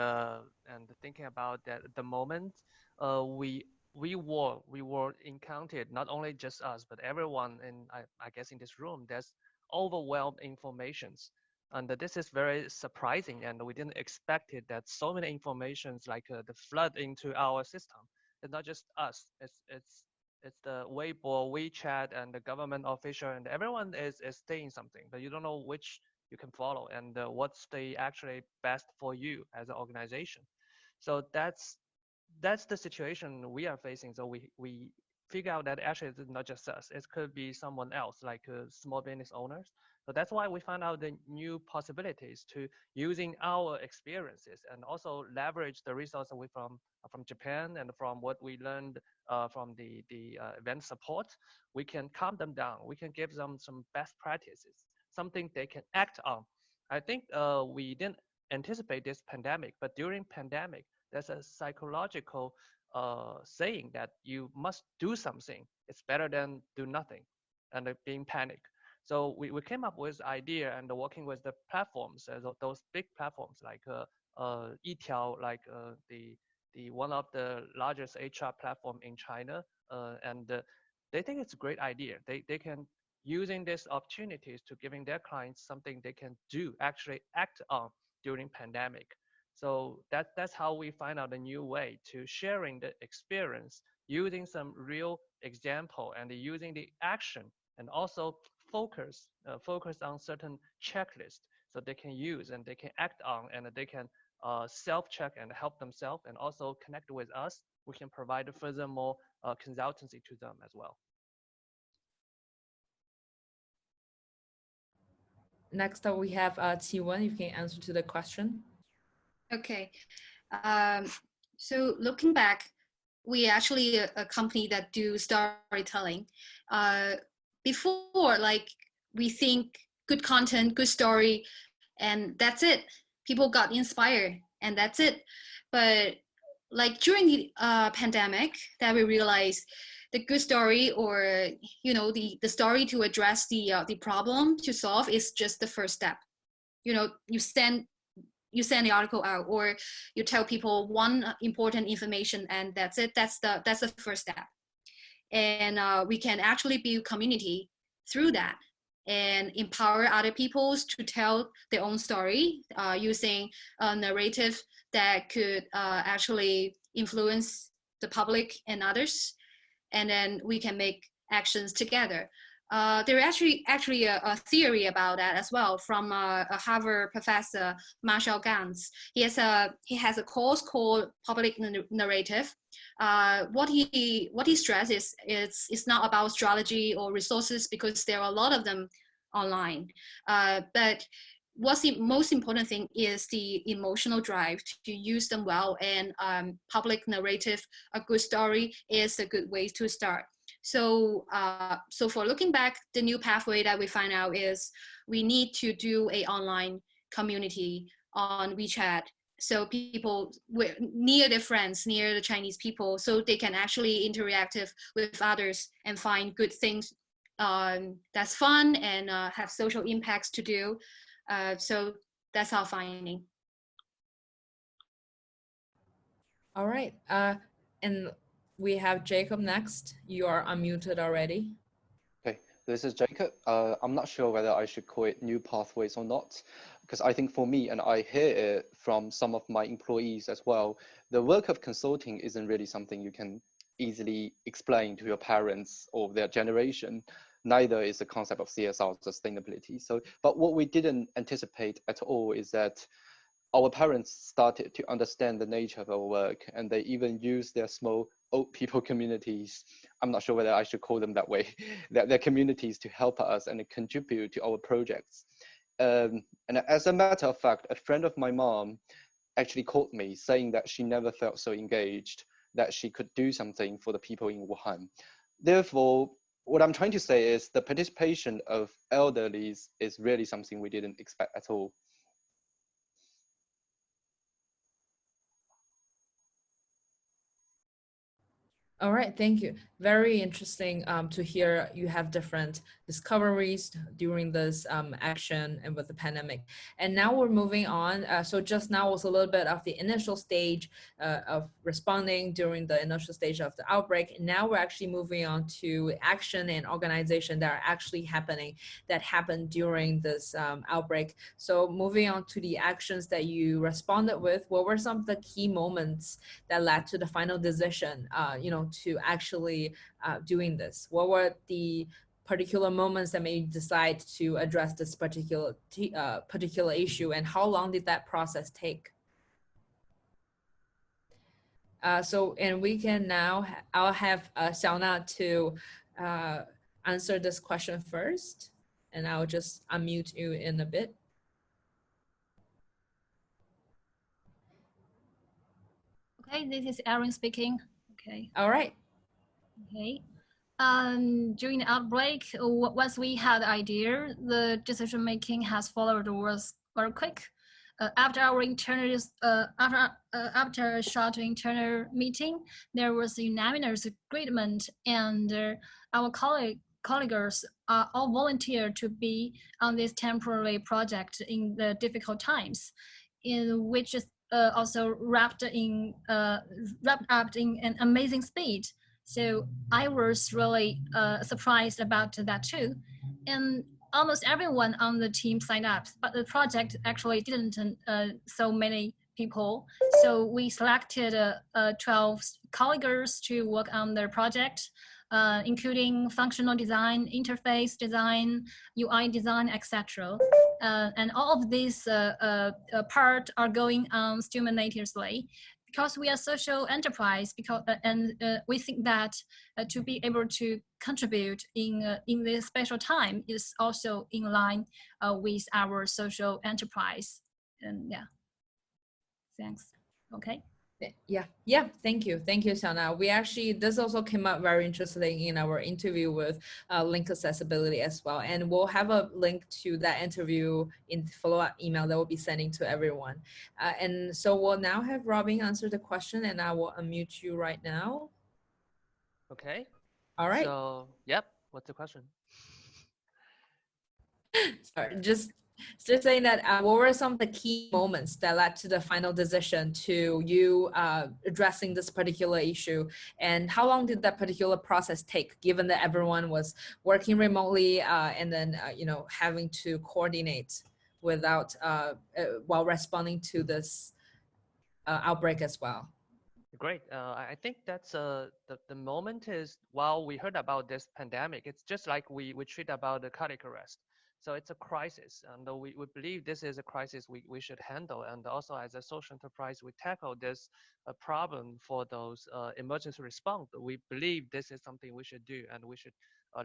S4: thinking about that, the moment we were encountered, not only just us but everyone in I guess in this room, there's overwhelmed informations, and this is very surprising, and we didn't expect it, that so many informations like the flood into our system. It's not just us, it's the Weibo, WeChat, and the government official, and everyone is saying something, but you don't know which you can follow and what's the actually best for you as an organization. So that's the situation we are facing. So we figure out that actually it's not just us, it could be someone else, like small business owners. So that's why we found out the new possibilities to using our experiences and also leverage the resources we from Japan and from what we learned from the event support. We can calm them down, we can give them some best practices, something they can act on. I think we didn't anticipate this pandemic, but during pandemic, there's a psychological saying that you must do something. It's better than do nothing and being panic. So we came up with idea and working with the platforms, those big platforms like Yitiao, like the one of the largest HR platform in China, and they think it's a great idea. They can using these opportunities to giving their clients something they can do, actually act on during pandemic. So that's how we find out a new way to sharing the experience, using some real example and using the action, and also focus on certain checklists so they can use and they can act on, and they can self-check and help themselves, and also connect with us. We can provide furthermore consultancy to them as well.
S1: Next up, we have T1, if you can answer to the question.
S6: Okay. So looking back, we actually a company that do storytelling. Before, like, we think good content, good story, and that's it. People got inspired, and that's it. But like during the pandemic, that we realized the good story, or the story to address the problem to solve, is just the first step. You send the article out, or you tell people one important information, and that's it. That's the first step. And we can actually build community through that and empower other people to tell their own story using a narrative that could actually influence the public and others. And then we can make actions together. There actually a theory about that as well from a Harvard professor, Marshall Gans. He has a course called Public Narrative. What he stresses is it's not about strategy or resources, because there are a lot of them online. But what's the most important thing is the emotional drive to use them well, and public narrative, a good story is a good way to start. So, so for looking back, the new pathway that we find out is we need to do a online community on WeChat. So people near their friends, near the Chinese people, so they can actually interact with others and find good things that's fun and have social impacts to do. So that's our finding.
S1: All right. And we have Jacob next. You are unmuted already.
S7: Okay, this is Jacob. I'm not sure whether I should call it new pathways or not, because I think for me, and I hear it from some of my employees as well, the work of consulting isn't really something you can easily explain to your parents or their generation. Neither is the concept of CSR sustainability. So, but what we didn't anticipate at all is that our parents started to understand the nature of our work, and they even use their small old people communities. I'm not sure whether I should call them that way, their communities to help us and contribute to our projects. And as a matter of fact, a friend of my mom actually called me saying that she never felt so engaged that she could do something for the people in Wuhan. Therefore, what I'm trying to say is the participation of elderlies is really something we didn't expect at all.
S1: All right, thank you. Very interesting to hear you have different discoveries during this action and with the pandemic. And now we're moving on. So just now was a little bit of the initial stage of responding during the initial stage of the outbreak. Now we're actually moving on to action and organization that are actually happening, that happened during this outbreak. So moving on to the actions that you responded with, what were some of the key moments that led to the final decision, to actually doing this? What were the particular moments that made you decide to address this particular issue, and how long did that process take? And we can now, I'll have Xiaona to answer this question first, and I'll just unmute you in a bit.
S5: Okay, this is Erin speaking. Okay.
S1: All right.
S5: Okay. During the outbreak, once we had the idea, the decision making has followed was very quick. After our internal, after a short internal meeting, there was unanimous agreement, and our colleagues are all volunteered to be on this temporary project in the difficult times, in which is also wrapped up in an amazing speed. So I was really surprised about that too. And almost everyone on the team signed up, but the project actually didn't so many people. So we selected 12 colleagues to work on their project, including functional design, interface design, UI design, etc. And all of these parts are going on simultaneously, because we are social enterprise. We think that to be able to contribute in this special time is also in line with our social enterprise. And yeah, thanks. Okay.
S1: Yeah, thank you, Xiaona. We actually, this also came up very interesting in our interview with link accessibility as well, and we'll have a link to that interview in the follow-up email that we'll be sending to everyone. And so we'll now have Robin answer the question, and I will unmute you right now.
S4: Okay.
S1: All right.
S4: So, yep, what's the question?
S1: Sorry, just saying that what were some of the key moments that led to the final decision to you addressing this particular issue, and how long did that particular process take, given that everyone was working remotely and then having to coordinate without while responding to this outbreak as well?
S4: Great. I think that's the moment is while we heard about this pandemic, it's just like we treat about the cardiac arrest. So it's a crisis, and we believe this is a crisis we should handle. And also as a social enterprise, we tackle this problem for those emergency response. We believe this is something we should do, and we should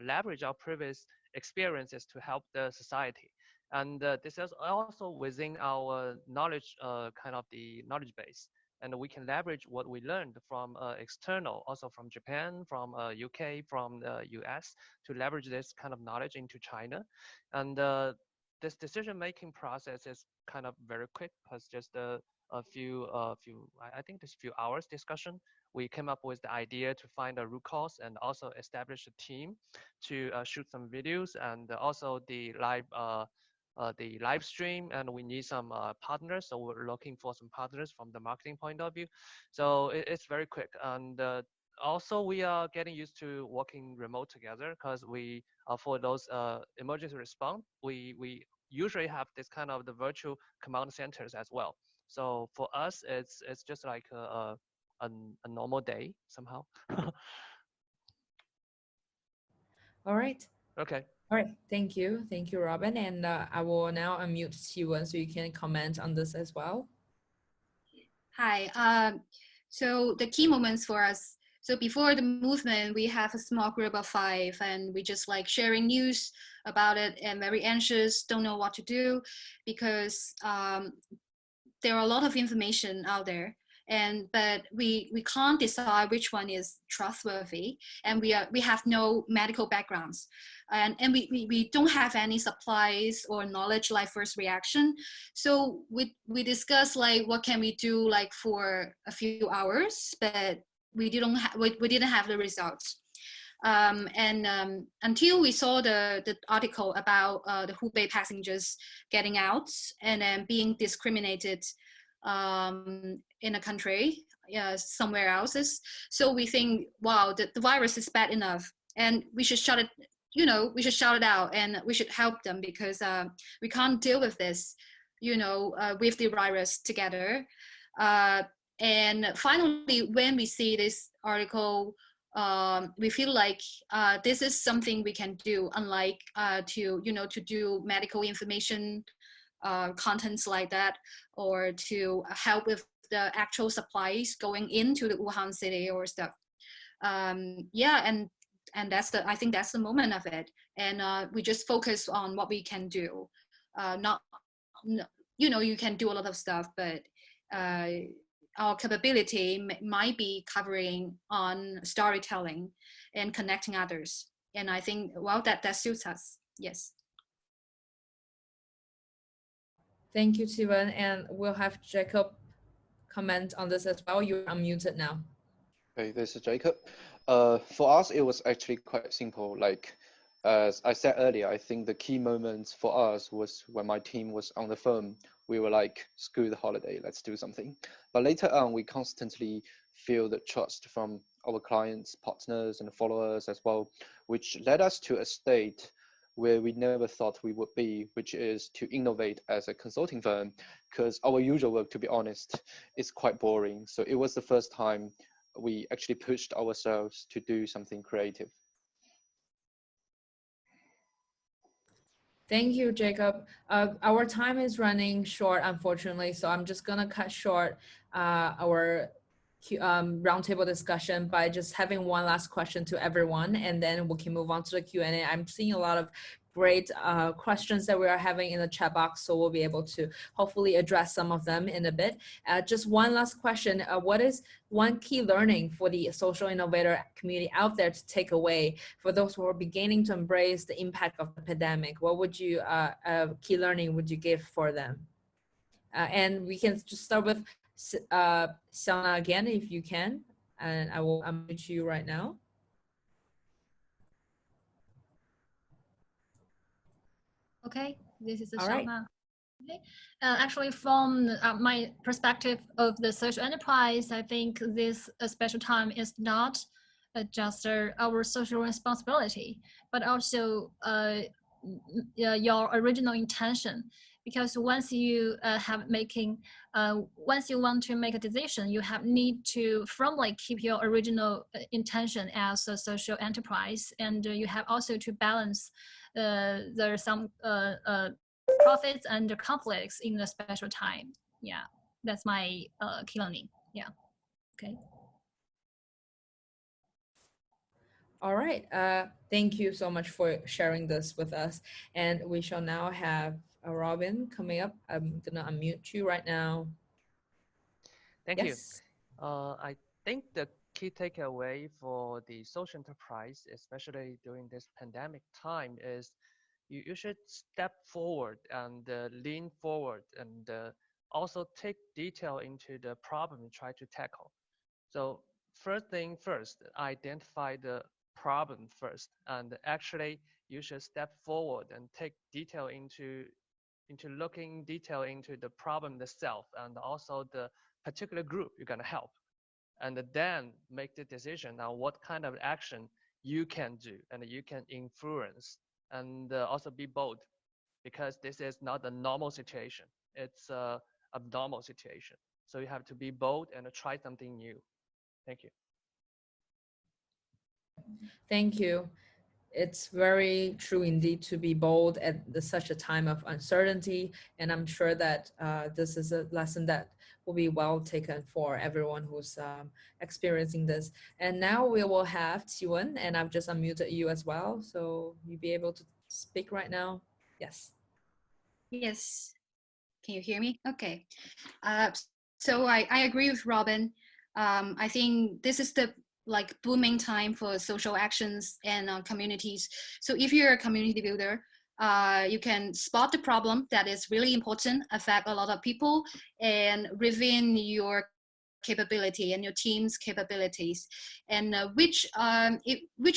S4: leverage our previous experiences to help the society. And this is also within our knowledge, kind of the knowledge base, and we can leverage what we learned from external, also from Japan, from UK, from the US, to leverage this kind of knowledge into China. And this decision-making process is kind of very quick, because just I think just few hours discussion, we came up with the idea to find a root cause and also establish a team to shoot some videos, and also the live stream, and we need some partners, so we're looking for some partners from the marketing point of view. So it's very quick, and also we are getting used to working remote together, because we for those emergency response, we usually have this kind of the virtual command centers as well. So for us, it's just like a normal day somehow.
S1: All right.
S4: Okay.
S1: All right, thank you, Robin, and I will now unmute Qiwen so you can comment on this as well.
S6: Hi. So the key moments for us. So before the movement, we have a small group of 5, and we just like sharing news about it, and very anxious, don't know what to do, because there are a lot of information out there. But we can't decide which one is trustworthy, and we have no medical backgrounds, and we don't have any supplies or knowledge like first reaction. So we discussed like what can we do like for a few hours, but we didn't have the results. Until we saw the article about the Hubei passengers getting out and then being discriminated in a country, somewhere else. So we think, wow, the virus is bad enough, and we should shut it. We should shout it out, and we should help them, because we can't deal with this, with the virus together. And finally, when we see this article, we feel like this is something we can do, unlike to do medical information contents like that, or to help with the actual supplies going into the Wuhan city or stuff. And I think that's the moment of it. And we just focus on what we can do. You can do a lot of stuff, but our capability might be covering on storytelling and connecting others. And I think, well, that suits us. Yes.
S1: Thank you, Qiwen, and we'll have Jacob comment on this as well. You're unmuted now.
S7: Okay, this is Jacob. For us, it was actually quite simple. Like, as I said earlier, I think the key moments for us was when my team was on the phone. We were like, screw the holiday, let's do something. But later on, we constantly feel the trust from our clients, partners, and followers as well, which led us to a state where we never thought we would be, which is to innovate as a consulting firm, because our usual work, to be honest, is quite boring. So it was the first time we actually pushed ourselves to do something creative.
S1: Thank you, Jacob. Our time is running short, unfortunately, so I'm just gonna cut short our roundtable discussion by just having one last question to everyone, and then we can move on to the Q&A. I'm seeing a lot of great questions that we are having in the chat box, so we'll be able to hopefully address some of them in a bit. Just one last question. What is one key learning for the social innovator community out there to take away for those who are beginning to embrace the impact of the pandemic? What would you, key learning would you give for them? And we can just start with Xiaona again, if you can, and I will unmute you right now.
S5: Okay, this is
S1: All
S5: Xiaona.
S1: right.
S5: Okay. Actually, from my perspective of the social enterprise, I think this special time is not just our social responsibility, but also your original intention. because once you once you want to make a decision, you have need to firmly keep your original intention as a social enterprise, and you have also to balance there are some profits and conflicts in the special time. Yeah, that's my key learning. Yeah. Okay.
S1: All right. Thank you so much for sharing this with us. And we shall now have Robin coming up. I'm gonna unmute you right now.
S4: Thank
S1: Yes.
S4: you. I think the key takeaway for the social enterprise, especially during this pandemic time, is you should step forward and lean forward and also take detail into the problem you try to tackle. So first thing first, identify the problem first, and actually you should step forward and take detail into looking detail into the problem itself and also the particular group you're going to help, and then make the decision on what kind of action you can do and you can influence, and also be bold, because this is not a normal situation, it's a abnormal situation. So you have to be bold and try something new. Thank you.
S1: Thank you. It's very true indeed to be bold at such a time of uncertainty. And I'm sure that this is a lesson that will be well taken for everyone who's experiencing this. And now we will have Qiwen, and I've just unmuted you as well. So you'll be able to speak right now. Yes.
S6: Yes. Can you hear me? Okay. So I agree with Robin. I think this is the booming time for social actions and communities. So if you're a community builder, you can spot the problem that is really important, affect a lot of people, and refine your capability and your team's capabilities, and which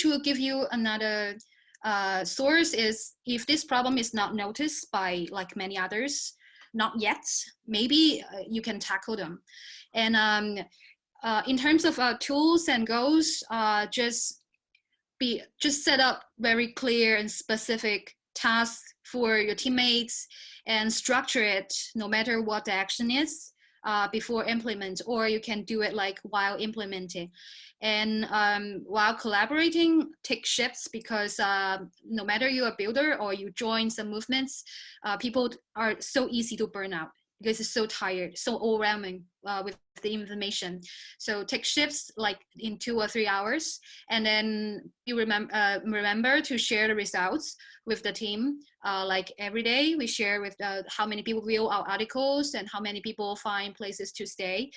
S6: will give you another source is if this problem is not noticed by many others, not yet, maybe you can tackle them. And in terms of tools and goals, just set up very clear and specific tasks for your teammates and structure it no matter what the action is before implement, or you can do it while implementing. And while collaborating, take shifts, because no matter you're a builder or you join some movements, people are so easy to burn out because it's so tired, so overwhelming with the information. So take shifts in 2 or 3 hours, and then you remember to share the results with the team. Every day we share with how many people view our articles and how many people find places to stay,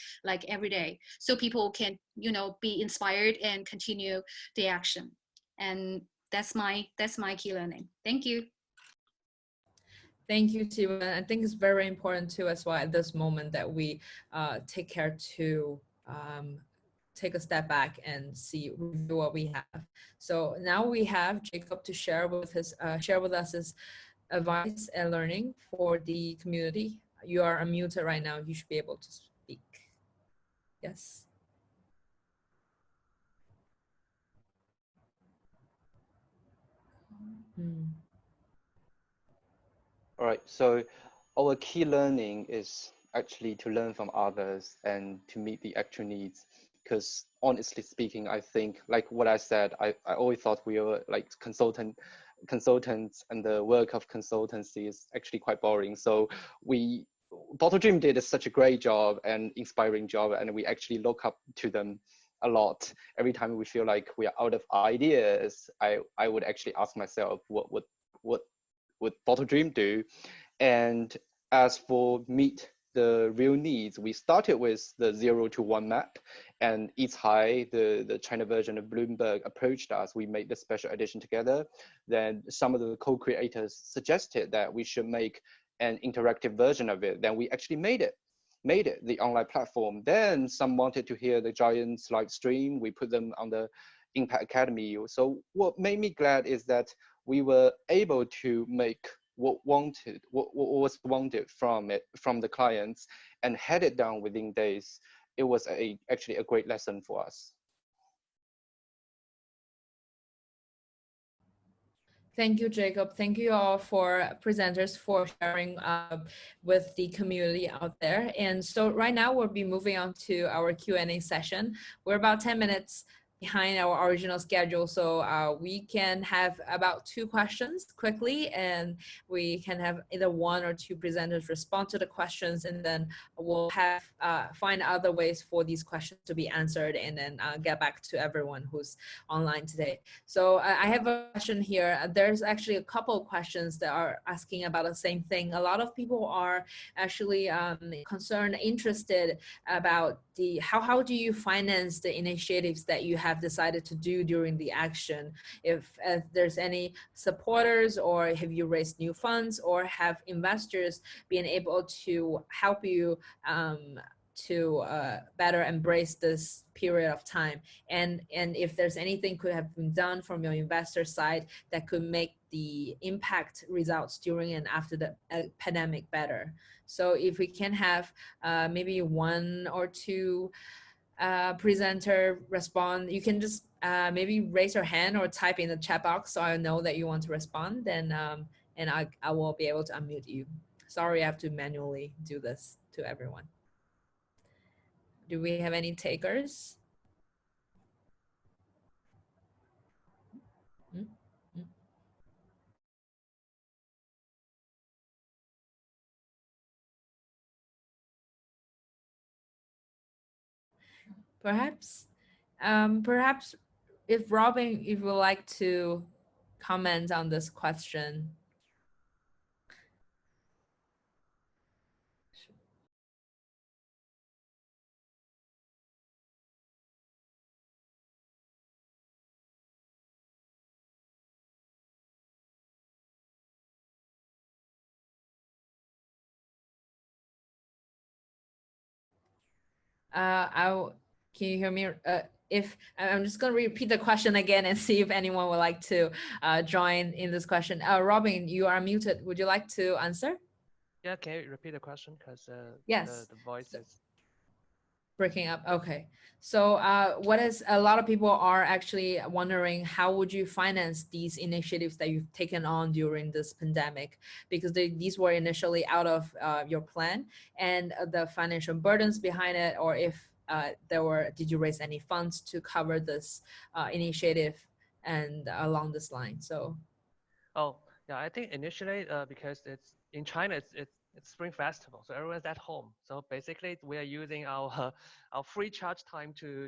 S6: every day, so people can be inspired and continue the action. And that's my key learning. Thank you.
S1: Thank you, Qiwen. I think it's very important too as well at this moment that we take care to take a step back and review what we have. So now we have Jacob to share with us his advice and learning for the community. You are unmuted right now. You should be able to speak. Yes.
S7: All right, so our key learning is actually to learn from others and to meet the actual needs. Because honestly speaking, I think what I said, I always thought we were consultants, and the work of consultancy is actually quite boring. So Bottle Dream did such a great job and inspiring job, and we actually look up to them a lot. Every time we feel like we are out of ideas, I would actually ask myself, what would Bottle Dream do? And as for meet the real needs, we started with the 0 to 1 map, and Eats High, the China version of Bloomberg, approached us. We made the special edition together. Then some of the co-creators suggested that we should make an interactive version of it. Then we actually made it the online platform. Then some wanted to hear the Giants live stream. We put them on the Impact Academy. So what made me glad is that we were able to make what was wanted from the clients and had it done within days. It was actually a great lesson for us.
S1: Thank you, Jacob. Thank you all for presenters for sharing with the community out there. And so right now we'll be moving on to our Q&A session. We're about 10 minutes behind our original schedule, so we can have about 2 questions quickly, and we can have either 1 or 2 presenters respond to the questions, and then we'll have find other ways for these questions to be answered, and then get back to everyone who's online today. So I have a question here. There's actually a couple of questions that are asking about the same thing. A lot of people are actually concerned, interested about how do you finance the initiatives that you have decided to do during the action? If there's any supporters, or have you raised new funds, or have investors been able to help you to better embrace this period of time? And if there's anything could have been done from your investor side that could make the impact results during and after the pandemic better. So if we can have maybe 1 or 2 presenter respond, you can just maybe raise your hand or type in the chat box so I know that you want to respond, then and I will be able to unmute you. Sorry, I have to manually do this to everyone. Do we have any takers? Perhaps if Robin, if you would like to comment on this question. Can you hear me? If I'm just going to repeat the question again and see if anyone would like to join in this question. Robin, you are muted. Would you like to answer?
S4: Yeah, can you repeat the question? Because
S1: yes,
S4: the voice is
S1: breaking up. Okay. So what is, a lot of people are actually wondering, how would you finance these initiatives that you've taken on during this pandemic? Because these were initially out of your plan, and the financial burdens behind it, or if did you raise any funds to cover this initiative and along this line? So.
S4: Oh, yeah, I think initially because it's in China, it's Spring Festival, so everyone's at home. So basically, we are using our free charge time to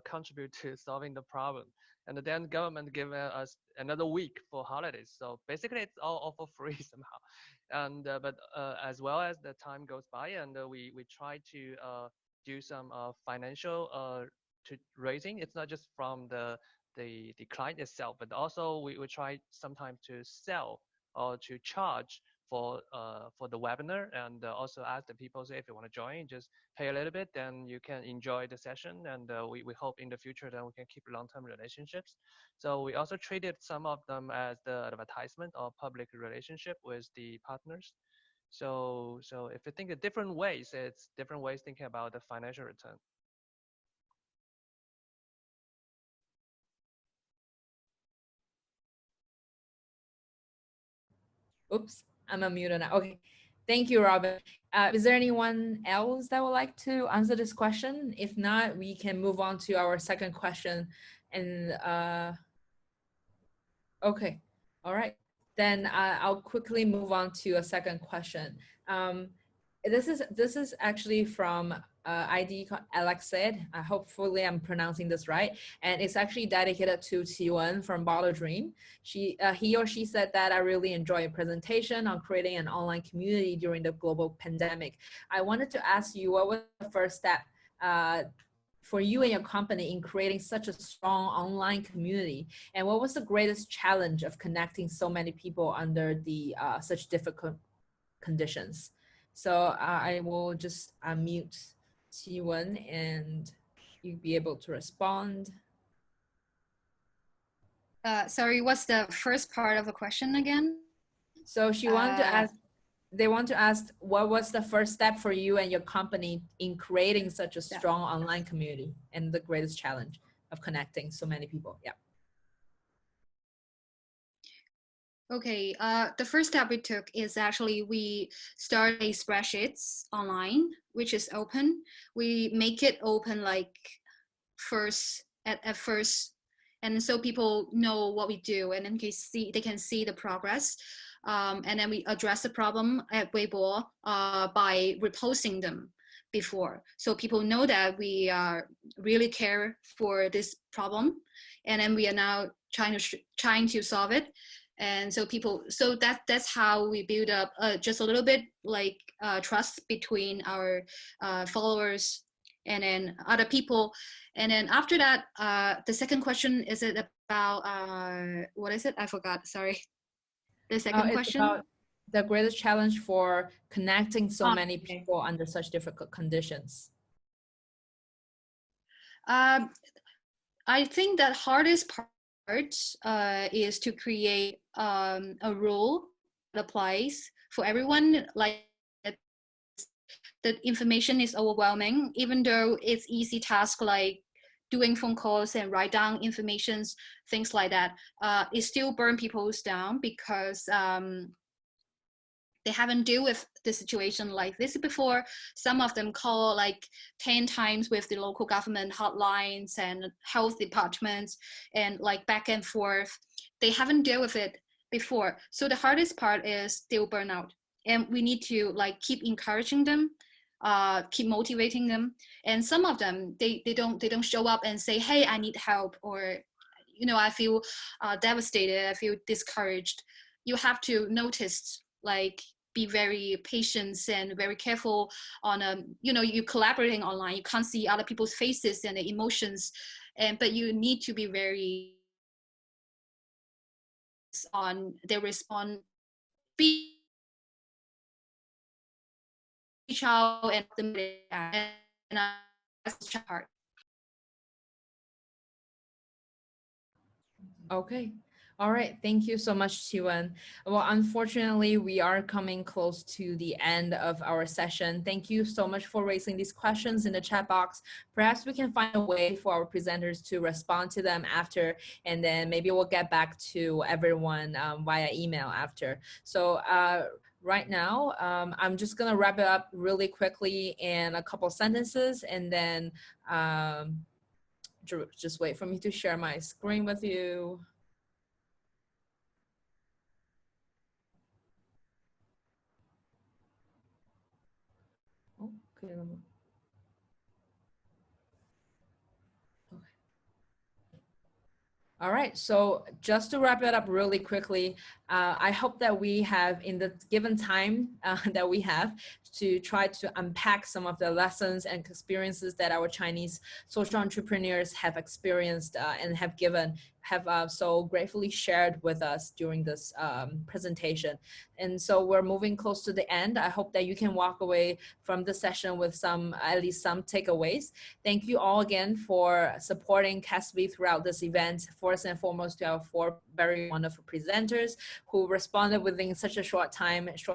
S4: contribute to solving the problem, and then government give us another week for holidays. So basically, it's all for free somehow. And but as well as the time goes by, and we try to do some financial to raising. It's not just from the client itself, but also we try sometimes to sell or to charge for the webinar, and also ask the people, say, if you want to join, just pay a little bit, then you can enjoy the session, and we hope in the future that we can keep long-term relationships. So we also treated some of them as the advertisement or public relationship with the partners. So if you think of different ways, it's different ways thinking about the financial return.
S1: Oops, I'm unmuted now. Okay, thank you, Robin. Is there anyone else that would like to answer this question? If not, we can move on to our second question. And okay, all right. Then I'll quickly move on to a second question. This is actually from ID Alex said. Hopefully I'm pronouncing this right, and it's actually dedicated to Qiwen from Bottle Dream. He or she said that I really enjoyed a presentation on creating an online community during the global pandemic. I wanted to ask you, what was the first step for you and your company in creating such a strong online community, and what was the greatest challenge of connecting so many people under the such difficult conditions? So I will just unmute Qiwen and you'll be able to respond.
S6: Sorry, what's the first part of the question again?
S1: So she wanted to ask, they want to ask, what was the first step for you and your company in creating such a strong online community, and the greatest challenge of connecting so many people? Yeah.
S6: Okay, the first step we took is actually we start a spreadsheets online, which is open. We make it open like at first, and so people know what we do, and then they can see the progress. And then we address the problem at Weibo by reposting them before, so people know that we really care for this problem, and then we are now trying to solve it. And so that's how we build up just a little bit like trust between our followers and then other people. And then after that, the second question is it about what is it? I forgot. Sorry. The second question.
S1: About the greatest challenge for connecting so many
S6: Okay.
S1: people under such difficult conditions.
S6: I think that hardest part is to create a rule that applies for everyone. Like the information is overwhelming, even though it's easy task like doing phone calls and write down informations, things like that. It still burn people down because they haven't dealt with the situation like this before. Some of them call like 10 times with the local government hotlines and health departments and like back and forth. They haven't dealt with it before. So the hardest part is still burnout. And we need to like keep encouraging them, keep motivating them. And some of them, they don't show up and say, hey, I need help, or, you know, I feel devastated, I feel discouraged. You have to notice, like, be very patient and very careful on you know, you collaborating online, you can't see other people's faces and the emotions, but you need to be very on their response, reach out and that's the part.
S1: Okay. All right. Thank you so much, Qiwen. Well, unfortunately, we are coming close to the end of our session. Thank you so much for raising these questions in the chat box. Perhaps we can find a way for our presenters to respond to them after, and then maybe we'll get back to everyone via email after. So right now, I'm just going to wrap it up really quickly in a couple sentences, and then just wait for me to share my screen with you. Okay. All right, so just to wrap it up really quickly, I hope that we have, in the given time that we have, to try to unpack some of the lessons and experiences that our Chinese social entrepreneurs have experienced and have so gratefully shared with us during this presentation. And so we're moving close to the end. I hope that you can walk away from the session with at least some takeaways. Thank you all again for supporting CASVI throughout this event. First and foremost, to our 4 very wonderful presenters who responded within such a short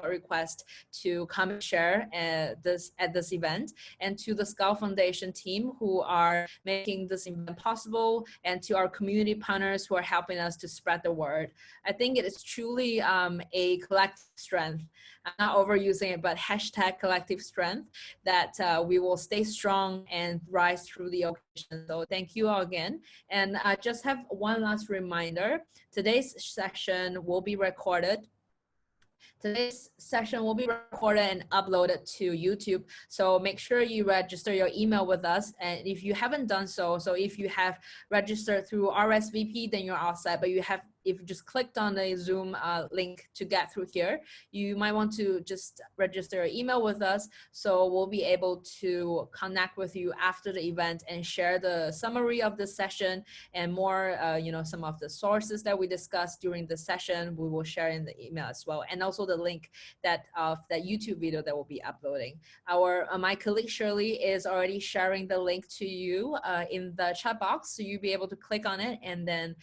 S1: request to come and share at this event, and to the Skoll Foundation team who are making this event possible, and to our community partners who are helping us to spread the word. I think it is truly a collective strength. I'm not overusing it, but hashtag collective strength, that we will stay strong and rise through the occasion. So thank you all again. And I just have one last reminder. Today's session will be recorded. Today's session will be recorded and uploaded to YouTube. So make sure you register your email with us. And if you haven't done so, if you have registered through RSVP, then you're all set. But if you just clicked on the Zoom link to get through here, you might want to just register your email with us. So we'll be able to connect with you after the event and share the summary of the session and more, some of the sources that we discussed during the session, we will share in the email as well. And also the link of that YouTube video that we'll be uploading. My colleague Shirley is already sharing the link to you in the chat box. So you'll be able to click on it and then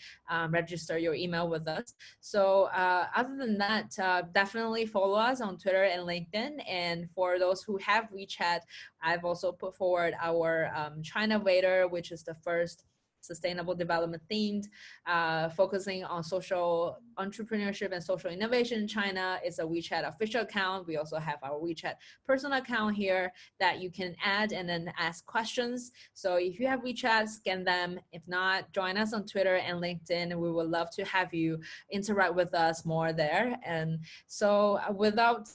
S1: register your email with us. So other than that, definitely follow us on Twitter and LinkedIn. And for those who have WeChat, I've also put forward our China Vader, which is the first sustainable development themed, focusing on social entrepreneurship and social innovation in China. It's a WeChat official account. We also have our WeChat personal account here that you can add and then ask questions. So if you have WeChat, scan them. If not, join us on Twitter and LinkedIn. We would love to have you interact with us more there. And so without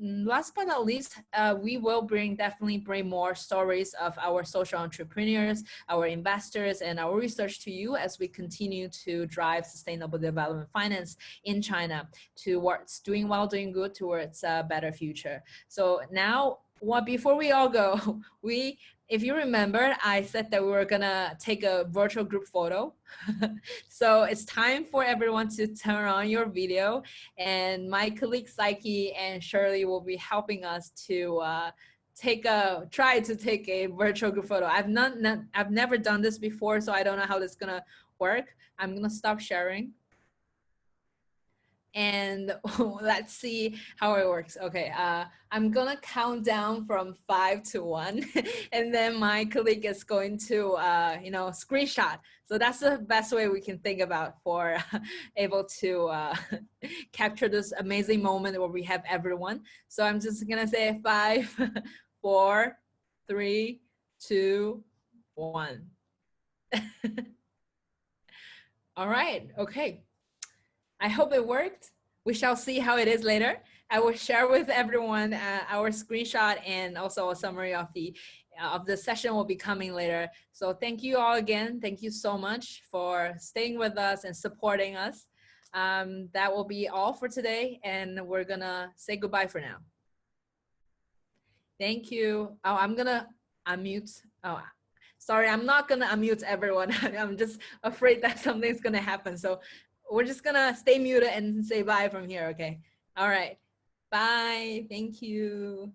S1: last but not least, we will definitely bring more stories of our social entrepreneurs, our investors, and our research to you as we continue to drive sustainable development finance in China towards doing well, doing good, towards a better future. So now, before we all go, if you remember, I said that we were gonna take a virtual group photo. So it's time for everyone to turn on your video, and my colleague Psyche and Shirley will be helping us to try to take a virtual group photo. I've never done this before, so I don't know how this is gonna work. I'm gonna stop sharing. And let's see how it works. Okay, I'm gonna count down from 5 to 1, and then my colleague is going to, screenshot. So that's the best way we can think about for able to capture this amazing moment where we have everyone. So I'm just gonna say 5, 4, 3, 2, 1. All right, okay. I hope it worked. We shall see how it is later. I will share with everyone our screenshot and also a summary of the session will be coming later. So thank you all again. Thank you so much for staying with us and supporting us. That will be all for today, and we're gonna say goodbye for now. Thank you. Oh, I'm gonna unmute. Oh, sorry, I'm not gonna unmute everyone. I'm just afraid that something's gonna happen. So we're just gonna stay muted and say bye from here, okay? All right, bye, thank you.